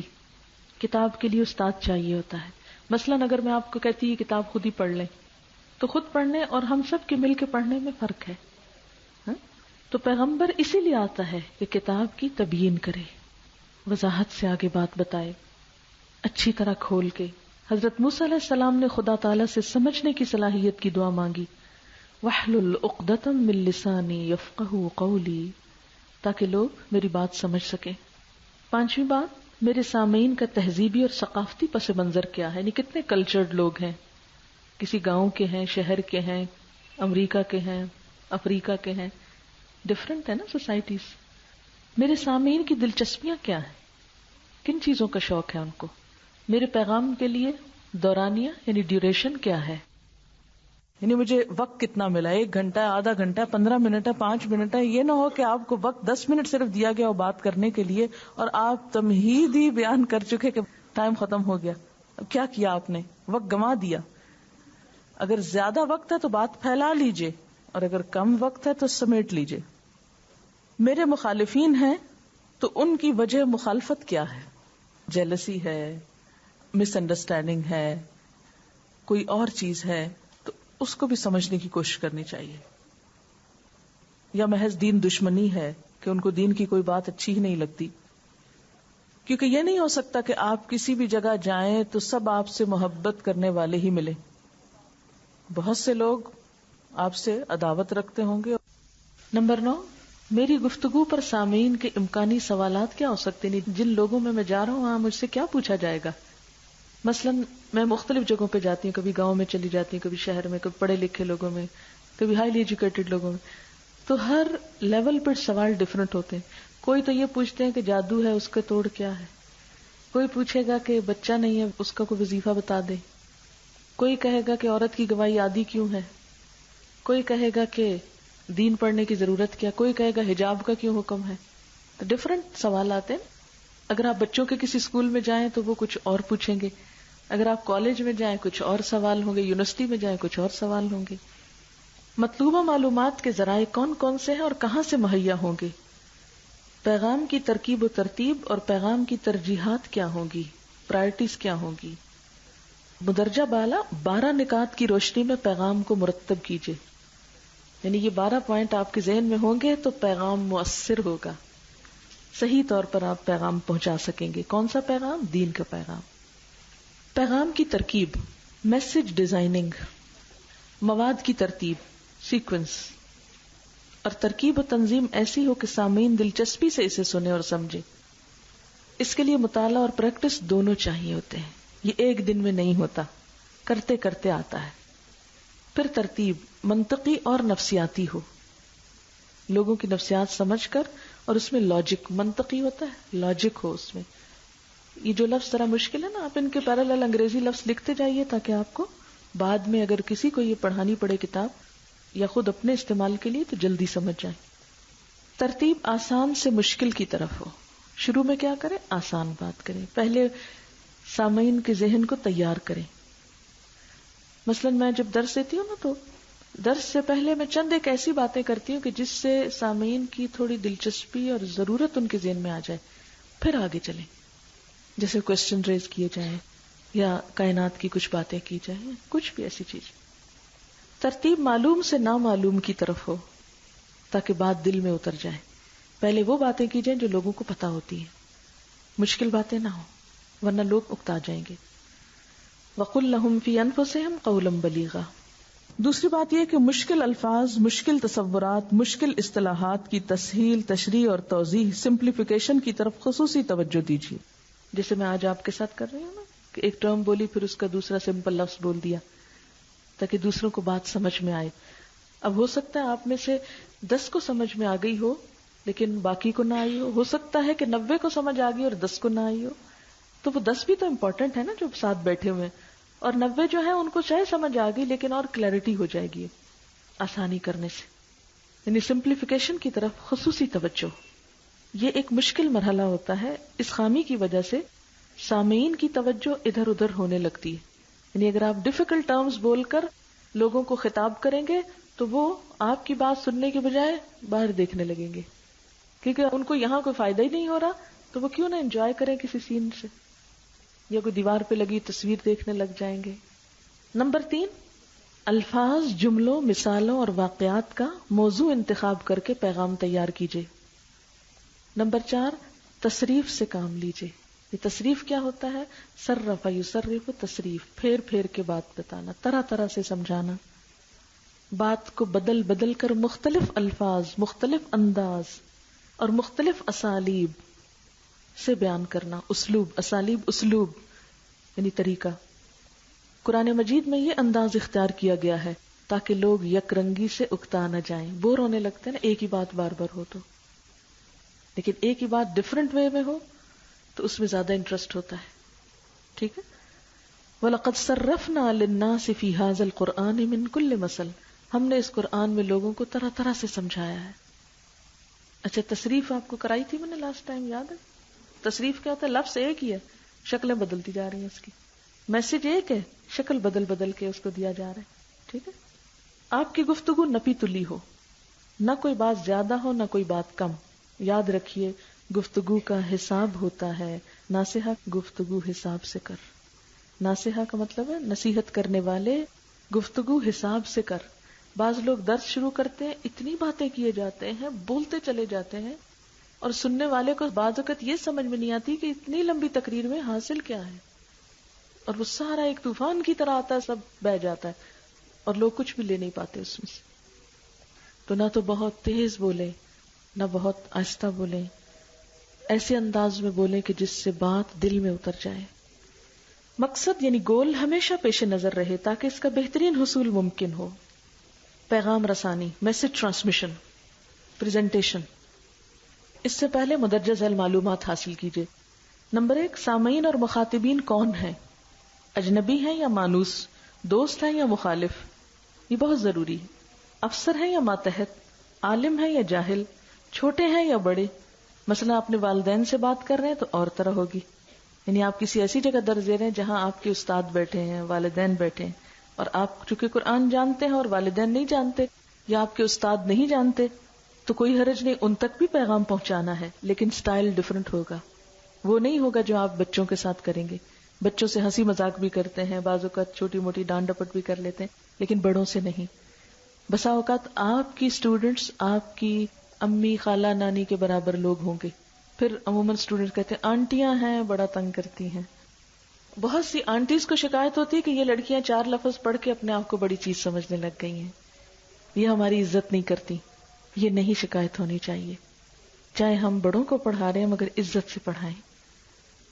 کتاب کے لیے استاد چاہیے ہوتا ہے. مثلاً اگر میں آپ کو کہتی یہ کتاب خود ہی پڑھ لیں، تو خود پڑھنے اور ہم سب کے مل کے پڑھنے میں فرق ہے. تو پیغمبر اسی لیے آتا ہے کہ کتاب کی تبیین کرے، وضاحت سے آگے بات بتائے، اچھی طرح کھول کے. حضرت موسیٰ علیہ السلام نے خدا تعالیٰ سے سمجھنے کی صلاحیت کی دعا مانگی، وَاحْلُلْ عُقْدَةً مِّن لِّسَانِي يَفْقَهُوا قَوْلِي، تاکہ لوگ میری بات سمجھ سکیں. پانچویں بات، میرے سامعین کا تہذیبی اور ثقافتی پس منظر کیا ہے، یعنی کتنے کلچرڈ لوگ ہیں، کسی گاؤں کے ہیں، شہر کے ہیں، امریکہ کے ہیں، افریقہ کے ہیں، ڈفرینٹ ہے نا سوسائٹیز. میرے سامعین کی دلچسپیاں کیا ہیں، کن چیزوں کا شوق ہے ان کو، میرے پیغام کے لیے دورانیہ یعنی ڈیوریشن کیا ہے، یعنی مجھے وقت کتنا ملا، 1 گھنٹہ، آدھا گھنٹہ، 15 منٹ ہے، 5 منٹ ہے. یہ نہ ہو کہ آپ کو وقت 10 منٹ صرف دیا گیا ہو بات کرنے کے لیے اور آپ تمہید ہی بیان کر چکے کہ ٹائم ختم ہو گیا. اب کیا کیا آپ نے؟ وقت گنوا دیا. اگر زیادہ وقت ہے تو بات پھیلا لیجئے اور اگر کم وقت ہے تو سمیٹ لیجئے. میرے مخالفین ہیں تو ان کی وجہ مخالفت کیا ہے؟ جیلسی ہے، مس انڈرسٹینڈنگ ہے، کوئی اور چیز ہے، تو اس کو بھی سمجھنے کی کوشش کرنی چاہیے. یا محض دین دشمنی ہے کہ ان کو دین کی کوئی بات اچھی ہی نہیں لگتی. کیونکہ یہ نہیں ہو سکتا کہ آپ کسی بھی جگہ جائیں تو سب آپ سے محبت کرنے والے ہی ملیں. بہت سے لوگ آپ سے عداوت رکھتے ہوں گے. نمبر 9، میری گفتگو پر سامعین کے امکانی سوالات کیا ہو سکتے ہیں، جن لوگوں میں جا رہا ہوں وہاں مجھ سے کیا پوچھا جائے گا. مثلا میں مختلف جگہوں پہ جاتی ہوں، کبھی گاؤں میں چلی جاتی ہوں، کبھی شہر میں، کبھی پڑھے لکھے لوگوں میں، کبھی ہائیلی ایجوکیٹڈ لوگوں میں. تو ہر لیول پر سوال ڈفرینٹ ہوتے ہیں. کوئی تو یہ پوچھتے ہیں کہ جادو ہے، اس کا توڑ کیا ہے. کوئی پوچھے گا کہ بچہ نہیں ہے، اس کا کوئی وظیفہ بتا دے. کوئی کہے گا کہ عورت کی گواہی عادی کیوں ہے. کوئی کہے گا کہ دین پڑھنے کی ضرورت کیا. کوئی کہے گا حجاب کا کیوں حکم ہے. تو ڈفرینٹ سوال آتے ہیں. اگر آپ بچوں کے کسی اسکول میں جائیں تو وہ کچھ اور پوچھیں گے، اگر آپ کالج میں جائیں کچھ اور سوال ہوں گے، یونیورسٹی میں جائیں کچھ اور سوال ہوں گے. مطلوبہ معلومات کے ذرائع کون کون سے ہیں اور کہاں سے مہیا ہوں گے. پیغام کی ترکیب و ترتیب اور پیغام کی ترجیحات کیا ہوں گی، پرائرٹیز کیا ہوں گی. مدرجہ بالا 12 نکات کی روشنی میں پیغام کو مرتب کیجیے. یعنی یہ 12 پوائنٹ آپ کے ذہن میں ہوں گے تو پیغام مؤثر ہوگا، صحیح طور پر آپ پیغام پہنچا سکیں گے. کون سا پیغام؟ دین کا پیغام. پیغام کی ترکیب، میسج ڈیزائننگ، مواد کی ترتیب، سیکوینس، اور ترکیب و تنظیم ایسی ہو کہ سامعین دلچسپی سے اسے سنیں اور سمجھیں. اس کے لیے مطالعہ اور پریکٹس دونوں چاہیے ہوتے ہیں. یہ ایک دن میں نہیں ہوتا، کرتے کرتے آتا ہے. پھر ترتیب منطقی اور نفسیاتی ہو، لوگوں کی نفسیات سمجھ کر، اور اس میں لاجک، منطقی ہوتا ہے، لاجک ہو اس میں. یہ جو لفظ ذرا مشکل ہے نا، آپ ان کے پیرالل انگریزی لفظ لکھتے جائیے تاکہ آپ کو بعد میں اگر کسی کو یہ پڑھانی پڑے کتاب یا خود اپنے استعمال کے لیے تو جلدی سمجھ جائیں. ترتیب آسان سے مشکل کی طرف ہو. شروع میں کیا کریں؟ آسان بات کریں. پہلے سامعین کے ذہن کو تیار کریں. مثلا میں جب درس دیتی ہوں نا تو درس سے پہلے میں چند ایک ایسی باتیں کرتی ہوں کہ جس سے سامعین کی تھوڑی دلچسپی اور ضرورت ان کے ذہن میں آ جائے، پھر آگے چلیں. جیسے کوسچن ریز کیے جائیں یا کائنات کی کچھ باتیں کی جائیں، کچھ بھی ایسی چیز. ترتیب معلوم سے نامعلوم کی طرف ہو تاکہ بات دل میں اتر جائے. پہلے وہ باتیں کی جائیں جو لوگوں کو پتا ہوتی ہیں، مشکل باتیں نہ ہوں ورنہ لوگ اکتا جائیں گے. وَقُلْ لَهُمْ فِي أَنفُسِهِمْ قَوْلًا بَلِيغًا. دوسری بات یہ کہ مشکل الفاظ، مشکل تصورات، مشکل اصطلاحات کی تسہیل، تشریح اور توضیح، سمپلیفیکیشن کی طرف خصوصی توجہ دیجیے. جیسے میں آج آپ کے ساتھ کر رہی ہوں نا کہ ایک ٹرم بولی پھر اس کا دوسرا سمپل لفظ بول دیا تاکہ دوسروں کو بات سمجھ میں آئے. اب ہو سکتا ہے آپ میں سے 10 کو سمجھ میں آ گئی ہو لیکن باقی کو نہ آئی ہو سکتا ہے کہ 90 کو سمجھ آ گئی اور 10 کو نہ آئی ہو. تو وہ 10 بھی تو امپورٹنٹ ہے نا جو ساتھ بیٹھے ہوئے ہیں، اور 90 جو ہے ان کو چاہے سمجھ آ گئی لیکن اور کلیئرٹی ہو جائے گی آسانی کرنے سے. یعنی سمپلیفیکیشن کی طرف خصوصی توجہ. یہ ایک مشکل مرحلہ ہوتا ہے، اس خامی کی وجہ سے سامعین کی توجہ ادھر ادھر ہونے لگتی ہے. یعنی اگر آپ ڈیفیکلٹ ٹرمز بول کر لوگوں کو خطاب کریں گے تو وہ آپ کی بات سننے کے بجائے باہر دیکھنے لگیں گے، کیونکہ ان کو یہاں کوئی فائدہ ہی نہیں ہو رہا تو وہ کیوں نہ انجوائے کریں کسی سین سے، یا کوئی دیوار پہ لگی تصویر دیکھنے لگ جائیں گے. نمبر 3، الفاظ، جملوں، مثالوں اور واقعات کا موضوع انتخاب کر کے پیغام تیار کیجیے. نمبر 4، تصریف سے کام لیجیے. یہ تصریف کیا ہوتا ہے؟ صرف یصرف، تصریف، پھیر پھیر کے بات بتانا، طرح طرح سے سمجھانا، بات کو بدل بدل کر مختلف الفاظ، مختلف انداز اور مختلف اسالیب سے بیان کرنا. اسلوب، اسالیب، اسلوب یعنی طریقہ. قرآن مجید میں یہ انداز اختیار کیا گیا ہے تاکہ لوگ یک رنگی سے اکتا نہ جائیں، بور ہونے لگتے ہیں نا ایک ہی بات بار بار ہو تو، لیکن ایک ہی بات ڈفرنٹ وے میں ہو تو اس میں زیادہ انٹرسٹ ہوتا ہے. ٹھیک ہے. وَلَقَدْ صَرَّفْنَا لِلنَّاسِ فِي هَذَا الْقُرْآنِ مِنْ كُلِّ مَثَلٍ. ہم نے اس قرآن میں لوگوں کو طرح طرح سے سمجھایا ہے. اچھا، تصریف آپ کو کرائی تھی میں نے لاسٹ ٹائم، یاد ہے؟ تصریف کیا ہوتا ہے؟ لفظ ایک ہی ہے، شکلیں بدلتی جا رہی ہیں، اس کی میسج ایک ہے، شکل بدل بدل کے اس کو دیا جا رہا ہے. ٹھیک ہے. آپ کی گفتگو نپی تلی ہو، نہ کوئی بات زیادہ ہو نہ کوئی بات کم. یاد رکھیے گفتگو کا حساب ہوتا ہے. ناصحہ گفتگو حساب سے کر. ناصحہ کا مطلب ہے نصیحت کرنے والے، گفتگو حساب سے کر. بعض لوگ درس شروع کرتے ہیں، اتنی باتیں کیے جاتے ہیں، بولتے چلے جاتے ہیں، اور سننے والے کو بعض اوقات یہ سمجھ میں نہیں آتی کہ اتنی لمبی تقریر میں حاصل کیا ہے، اور وہ سارا ایک طوفان کی طرح آتا ہے، سب بہہ جاتا ہے اور لوگ کچھ بھی لے نہیں پاتے اس میں سے. تو نہ تو بہت تیز بولیں نہ بہت آہستہ بولیں، ایسے انداز میں بولیں کہ جس سے بات دل میں اتر جائے. مقصد یعنی گول ہمیشہ پیش نظر رہے تاکہ اس کا بہترین حصول ممکن ہو. پیغام رسانی، میسج ٹرانسمیشن، پریزنٹیشن. اس سے پہلے مدرجہ ذیل معلومات حاصل کیجیے. نمبر 1، سامعین اور مخاطبین کون ہیں؟ اجنبی ہیں یا مانوس، دوست ہیں یا مخالف؟ یہ بہت ضروری ہے. افسر ہیں یا ماتحت، عالم ہیں یا جاہل، چھوٹے ہیں یا بڑے؟ مثلا اپنے والدین سے بات کر رہے ہیں تو اور طرح ہوگی. یعنی آپ کسی ایسی جگہ درس دے رہے ہیں جہاں آپ کے استاد بیٹھے ہیں، والدین بیٹھے ہیں، اور آپ چونکہ قرآن جانتے ہیں اور والدین نہیں جانتے یا آپ کے استاد نہیں جانتے تو کوئی حرج نہیں، ان تک بھی پیغام پہنچانا ہے، لیکن سٹائل ڈیفرنٹ ہوگا. وہ نہیں ہوگا جو آپ بچوں کے ساتھ کریں گے. بچوں سے ہنسی مذاق بھی کرتے ہیں، بعض اوقات چھوٹی موٹی ڈانٹ ڈپٹ بھی کر لیتے ہیں، لیکن بڑوں سے نہیں. بسا اوقات آپ کی اسٹوڈنٹس آپ کی امی، خالہ، نانی کے برابر لوگ ہوں گے. پھر عموماً اسٹوڈنٹ کہتے ہیں آنٹیاں ہیں بڑا تنگ کرتی ہیں. بہت سی آنٹیز کو شکایت ہوتی ہے کہ یہ لڑکیاں 4 لفظ پڑھ کے اپنے آپ کو بڑی چیز سمجھنے لگ گئی ہیں، یہ ہماری عزت نہیں کرتی. یہ نہیں شکایت ہونی چاہیے. چاہے ہم بڑوں کو پڑھا رہے ہیں مگر عزت سے پڑھائیں،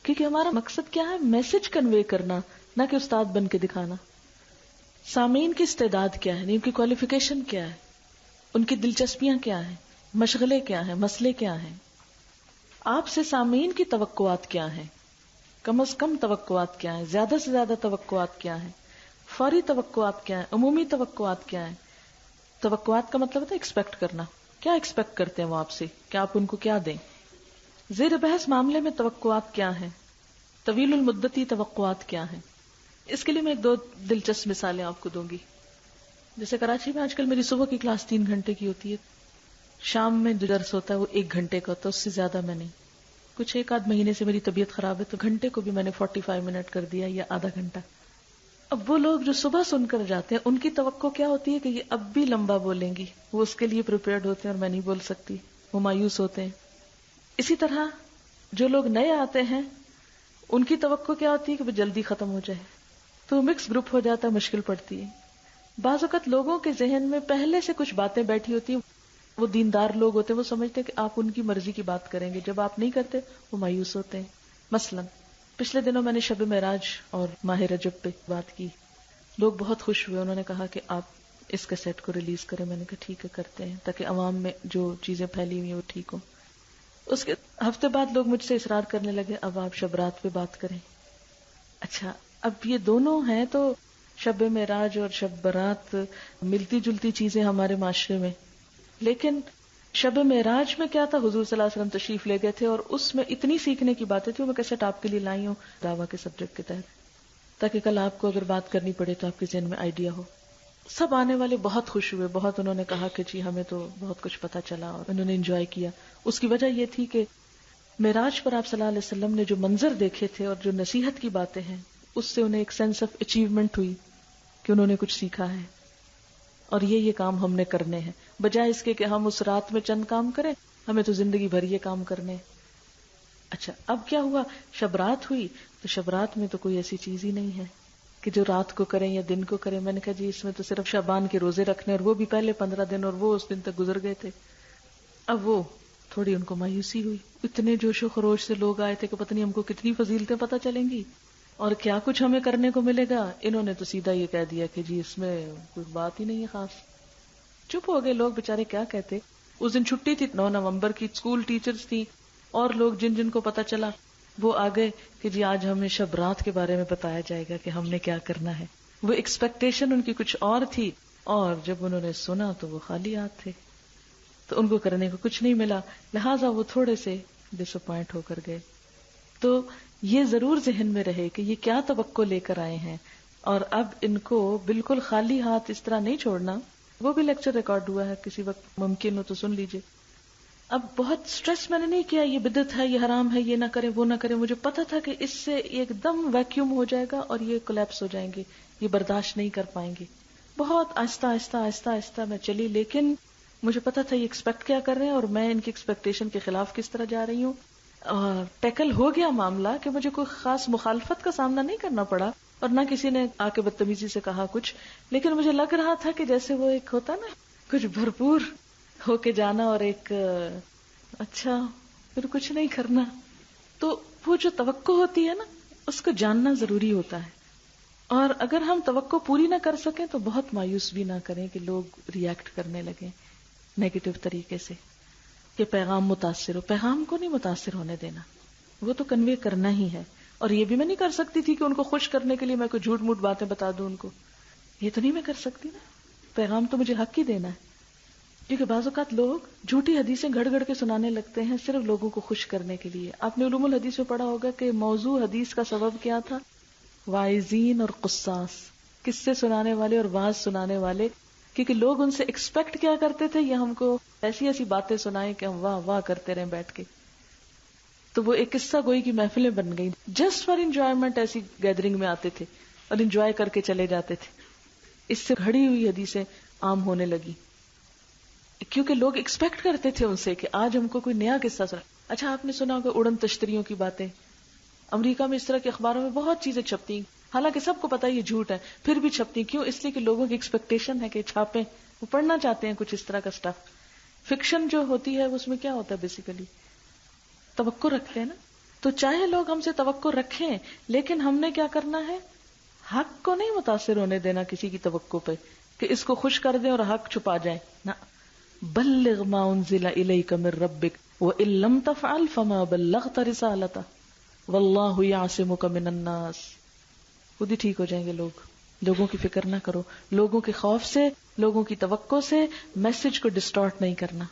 کیونکہ ہمارا مقصد کیا ہے؟ میسج کنوے کرنا، نہ کہ استاد بن کے دکھانا. سامعین کی استعداد کیا ہے، ان کی کوالیفیکیشن کیا ہے، ان کی دلچسپیاں کیا ہیں، مشغلے کیا ہیں، مسئلے کیا ہیں. آپ سے سامعین کی توقعات کیا ہیں، کم از کم توقعات کیا ہیں، زیادہ سے زیادہ توقعات کیا ہیں. فوری توقعات کیا ہیں, عمومی توقعات کیا ہیں. توقعات کا مطلب ہوتا ہے ایکسپیکٹ کرنا. کیا ایکسپیکٹ کرتے ہیں وہ آپ سے, کہ آپ ان کو کیا دیں. زیر بحث معاملے میں توقعات کیا ہیں, طویل المدتی توقعات کیا ہیں. اس کے لیے میں 2 دلچسپ مثالیں آپ کو دوں گی. جیسے کراچی میں آج کل میری صبح کی کلاس 3 گھنٹے کی ہوتی ہے, شام میں جو درس ہوتا ہے وہ 1 گھنٹے کا ہوتا ہے, اس سے زیادہ میں نہیں. کچھ 1 مہینے سے میری طبیعت خراب ہے تو گھنٹے کو بھی میں نے 45 منٹ کر دیا یا آدھا گھنٹہ. اب وہ لوگ جو صبح سن کر جاتے ہیں ان کی توقع کیا ہوتی ہے کہ یہ اب بھی لمبا بولیں گی, وہ اس کے لیے پریپیئرڈ ہوتے ہیں اور میں نہیں بول سکتی, وہ مایوس ہوتے ہیں. اسی طرح جو لوگ نئے آتے ہیں ان کی توقع کیا ہوتی ہے کہ وہ جلدی ختم ہو جائے, تو مکس گروپ ہو جاتا ہے, مشکل پڑتی ہے. بعض اوقات لوگوں کے ذہن میں پہلے سے کچھ باتیں بیٹھی ہوتی ہیں, وہ دیندار لوگ ہوتے ہیں, وہ سمجھتے ہیں کہ آپ ان کی مرضی کی بات کریں گے, جب آپ نہیں کرتے وہ مایوس ہوتے ہیں. مثلا پچھلے دنوں میں نے شب معراج اور ماہ رجب پہ بات کی, لوگ بہت خوش ہوئے, انہوں نے کہا کہ آپ اس کیسٹ کو ریلیز کریں. میں نے کہا ٹھیک ہے کرتے ہیں, تاکہ عوام میں جو چیزیں پھیلی ہوئی ہیں وہ ٹھیک ہوں. اس کے ہفتے بعد لوگ مجھ سے اصرار کرنے لگے اب آپ شب رات پہ بات کریں. اچھا, اب یہ دونوں ہیں تو شب معراج اور شب برات ملتی جلتی چیزیں ہمارے معاشرے میں, لیکن شب معراج میں کیا تھا, حضور صلی اللہ علیہ وسلم تشریف لے گئے تھے اور اس میں اتنی سیکھنے کی باتیں تھیں, وہ میں کیسٹ آپ کے لیے لائی ہوں دعویٰ کے سبجیکٹ کے تحت, تاکہ کل آپ کو اگر بات کرنی پڑے تو آپ کے ذہن میں آئیڈیا ہو. سب آنے والے بہت خوش ہوئے, بہت انہوں نے کہا کہ جی ہمیں تو بہت کچھ پتا چلا اور انہوں نے انجوائے کیا. اس کی وجہ یہ تھی کہ معراج پر آپ صلی اللہ علیہ وسلم نے جو منظر دیکھے تھے اور جو نصیحت کی باتیں ہیں, اس سے انہیں ایک سینس آف اچیومنٹ ہوئی کہ انہوں نے کچھ سیکھا ہے اور یہ کام ہم نے کرنے ہیں, بجائے اس کے کہ ہم اس رات میں چند کام کریں, ہمیں تو زندگی بھر یہ کام کرنے. اچھا, اب کیا ہوا, شب رات ہوئی تو شب رات میں تو کوئی ایسی چیز ہی نہیں ہے کہ جو رات کو کریں یا دن کو کریں. میں نے کہا جی اس میں تو صرف شعبان کے روزے رکھنے, اور وہ بھی پہلے 15 دن, اور وہ اس دن تک گزر گئے تھے. اب وہ تھوڑی ان کو مایوسی ہوئی, اتنے جوش و خروش سے لوگ آئے تھے کہ پتہ نہیں ہم کو کتنی فضیلتیں پتہ چلیں گی اور کیا کچھ ہمیں کرنے کو ملے گا. انہوں نے تو سیدھا یہ کہہ دیا کہ جی اس میں کوئی بات ہی نہیں ہے خاص. چپ ہو گئے لوگ بےچارے, کیا کہتے. اس دن چھٹی تھی 9 نومبر کی, اسکول ٹیچرز تھی اور لوگ جن کو پتہ چلا وہ آ گئے کہ جی آج ہمیں شب رات کے بارے میں بتایا جائے گا کہ ہم نے کیا کرنا ہے. وہ ایکسپیکٹیشن ان کی کچھ اور تھی, اور جب انہوں نے سنا تو وہ خالی ہاتھ تھے, تو ان کو کرنے کو کچھ نہیں ملا, لہٰذا وہ تھوڑے سے ڈس اپوائنٹ ہو کر گئے. تو یہ ضرور ذہن میں رہے کہ یہ کیا توقع لے کر آئے ہیں, اور اب ان کو بالکل خالی ہاتھ اس طرح نہیں چھوڑنا. وہ بھی لیکچر ریکارڈ ہوا ہے, کسی وقت ممکن ہو تو سن لیجئے. اب بہت سٹریس میں نے نہیں کیا یہ بدعت ہے, یہ حرام ہے, یہ نہ کریں وہ نہ کریں. مجھے پتا تھا کہ اس سے ایک دم ویکیوم ہو جائے گا اور یہ کولیپس ہو جائیں گے, یہ برداشت نہیں کر پائیں گے. بہت آہستہ آہستہ آہستہ آہستہ میں چلی, لیکن مجھے پتا تھا یہ ایکسپیکٹ کیا کر رہے ہیں اور میں ان کی ایکسپیکٹیشن کے خلاف کس طرح جا رہی ہوں. اور ٹیکل ہو گیا معاملہ کہ مجھے کوئی خاص مخالفت کا سامنا نہیں کرنا پڑا, اور نہ کسی نے آ کے بدتمیزی سے کہا کچھ, لیکن مجھے لگ رہا تھا کہ جیسے وہ ایک ہوتا نا کچھ بھرپور ہو کے جانا اور ایک اچھا پھر کچھ نہیں کرنا. تو وہ جو توقع ہوتی ہے نا اس کو جاننا ضروری ہوتا ہے, اور اگر ہم توقع پوری نہ کر سکیں تو بہت مایوس بھی نہ کریں کہ لوگ ریئیکٹ کرنے لگیں نیگیٹو طریقے سے, کہ پیغام متاثر ہو. پیغام کو نہیں متاثر ہونے دینا, وہ تو کنوے کرنا ہی ہے. اور یہ بھی میں نہیں کر سکتی تھی کہ ان کو خوش کرنے کے لیے میں کوئی جھوٹ موٹ باتیں بتا دوں ان کو, یہ تو نہیں میں کر سکتی نا. پیغام تو مجھے حق ہی دینا ہے, کیونکہ بعض اوقات لوگ جھوٹی حدیثیں گھڑ گھڑ کے سنانے لگتے ہیں صرف لوگوں کو خوش کرنے کے لیے. آپ نے علوم الحدیث میں پڑھا ہوگا کہ موضوع حدیث کا سبب کیا تھا, واعظین اور قصاص, قصے سنانے والے اور واعظ سنانے والے, کیونکہ لوگ ان سے ایکسپیکٹ کیا کرتے تھے, یہ ہم کو ایسی ایسی باتیں سنائیں کہ ہم واہ واہ کرتے رہیں بیٹھ کے. تو وہ ایک قصہ گوئی کی محفلیں بن گئی, جسٹ فار انجوائمنٹ. ایسی گیدرنگ میں آتے تھے اور انجوائے کر کے چلے جاتے تھے. اس سے گھڑی ہوئی حدیثیں عام ہونے لگی, کیونکہ لوگ ایکسپیکٹ کرتے تھے ان سے کہ آج ہم کو کوئی نیا قصہ سنا. اچھا آپ نے سنا ہوگا اڑن تشتریوں کی باتیں, امریکہ میں اس طرح کے اخباروں میں بہت چیزیں چھپتی, حالانکہ سب کو پتا یہ جھوٹ ہے, پھر بھی چھپتی. کیوں؟ اس لیے کہ لوگوں کی ایکسپیکٹیشن ہے کہ چھاپیں, وہ پڑھنا چاہتے ہیں کچھ اس طرح کا سٹف. فکشن جو ہوتی ہے اس میں کیا ہوتا ہے, بیسیکلی توقع رکھتے ہیں نا. تو چاہے لوگ ہم سے توقع رکھیں, لیکن ہم نے کیا کرنا ہے, حق کو نہیں متاثر ہونے دینا کسی کی توقع پہ کہ اس کو خوش کر دیں اور حق چھپا جائیں. نہ, بلغ ما انزل الیک من ربک وان لم تفعل فما بلغت رسالتہ واللہ یعصمک من الناس. خود ہی ٹھیک ہو جائیں گے لوگ. لوگوں کی فکر نہ کرو، لوگوں کے خوف سے، لوگوں کی توقع سے میسج کو ڈسٹارٹ نہیں کرنا.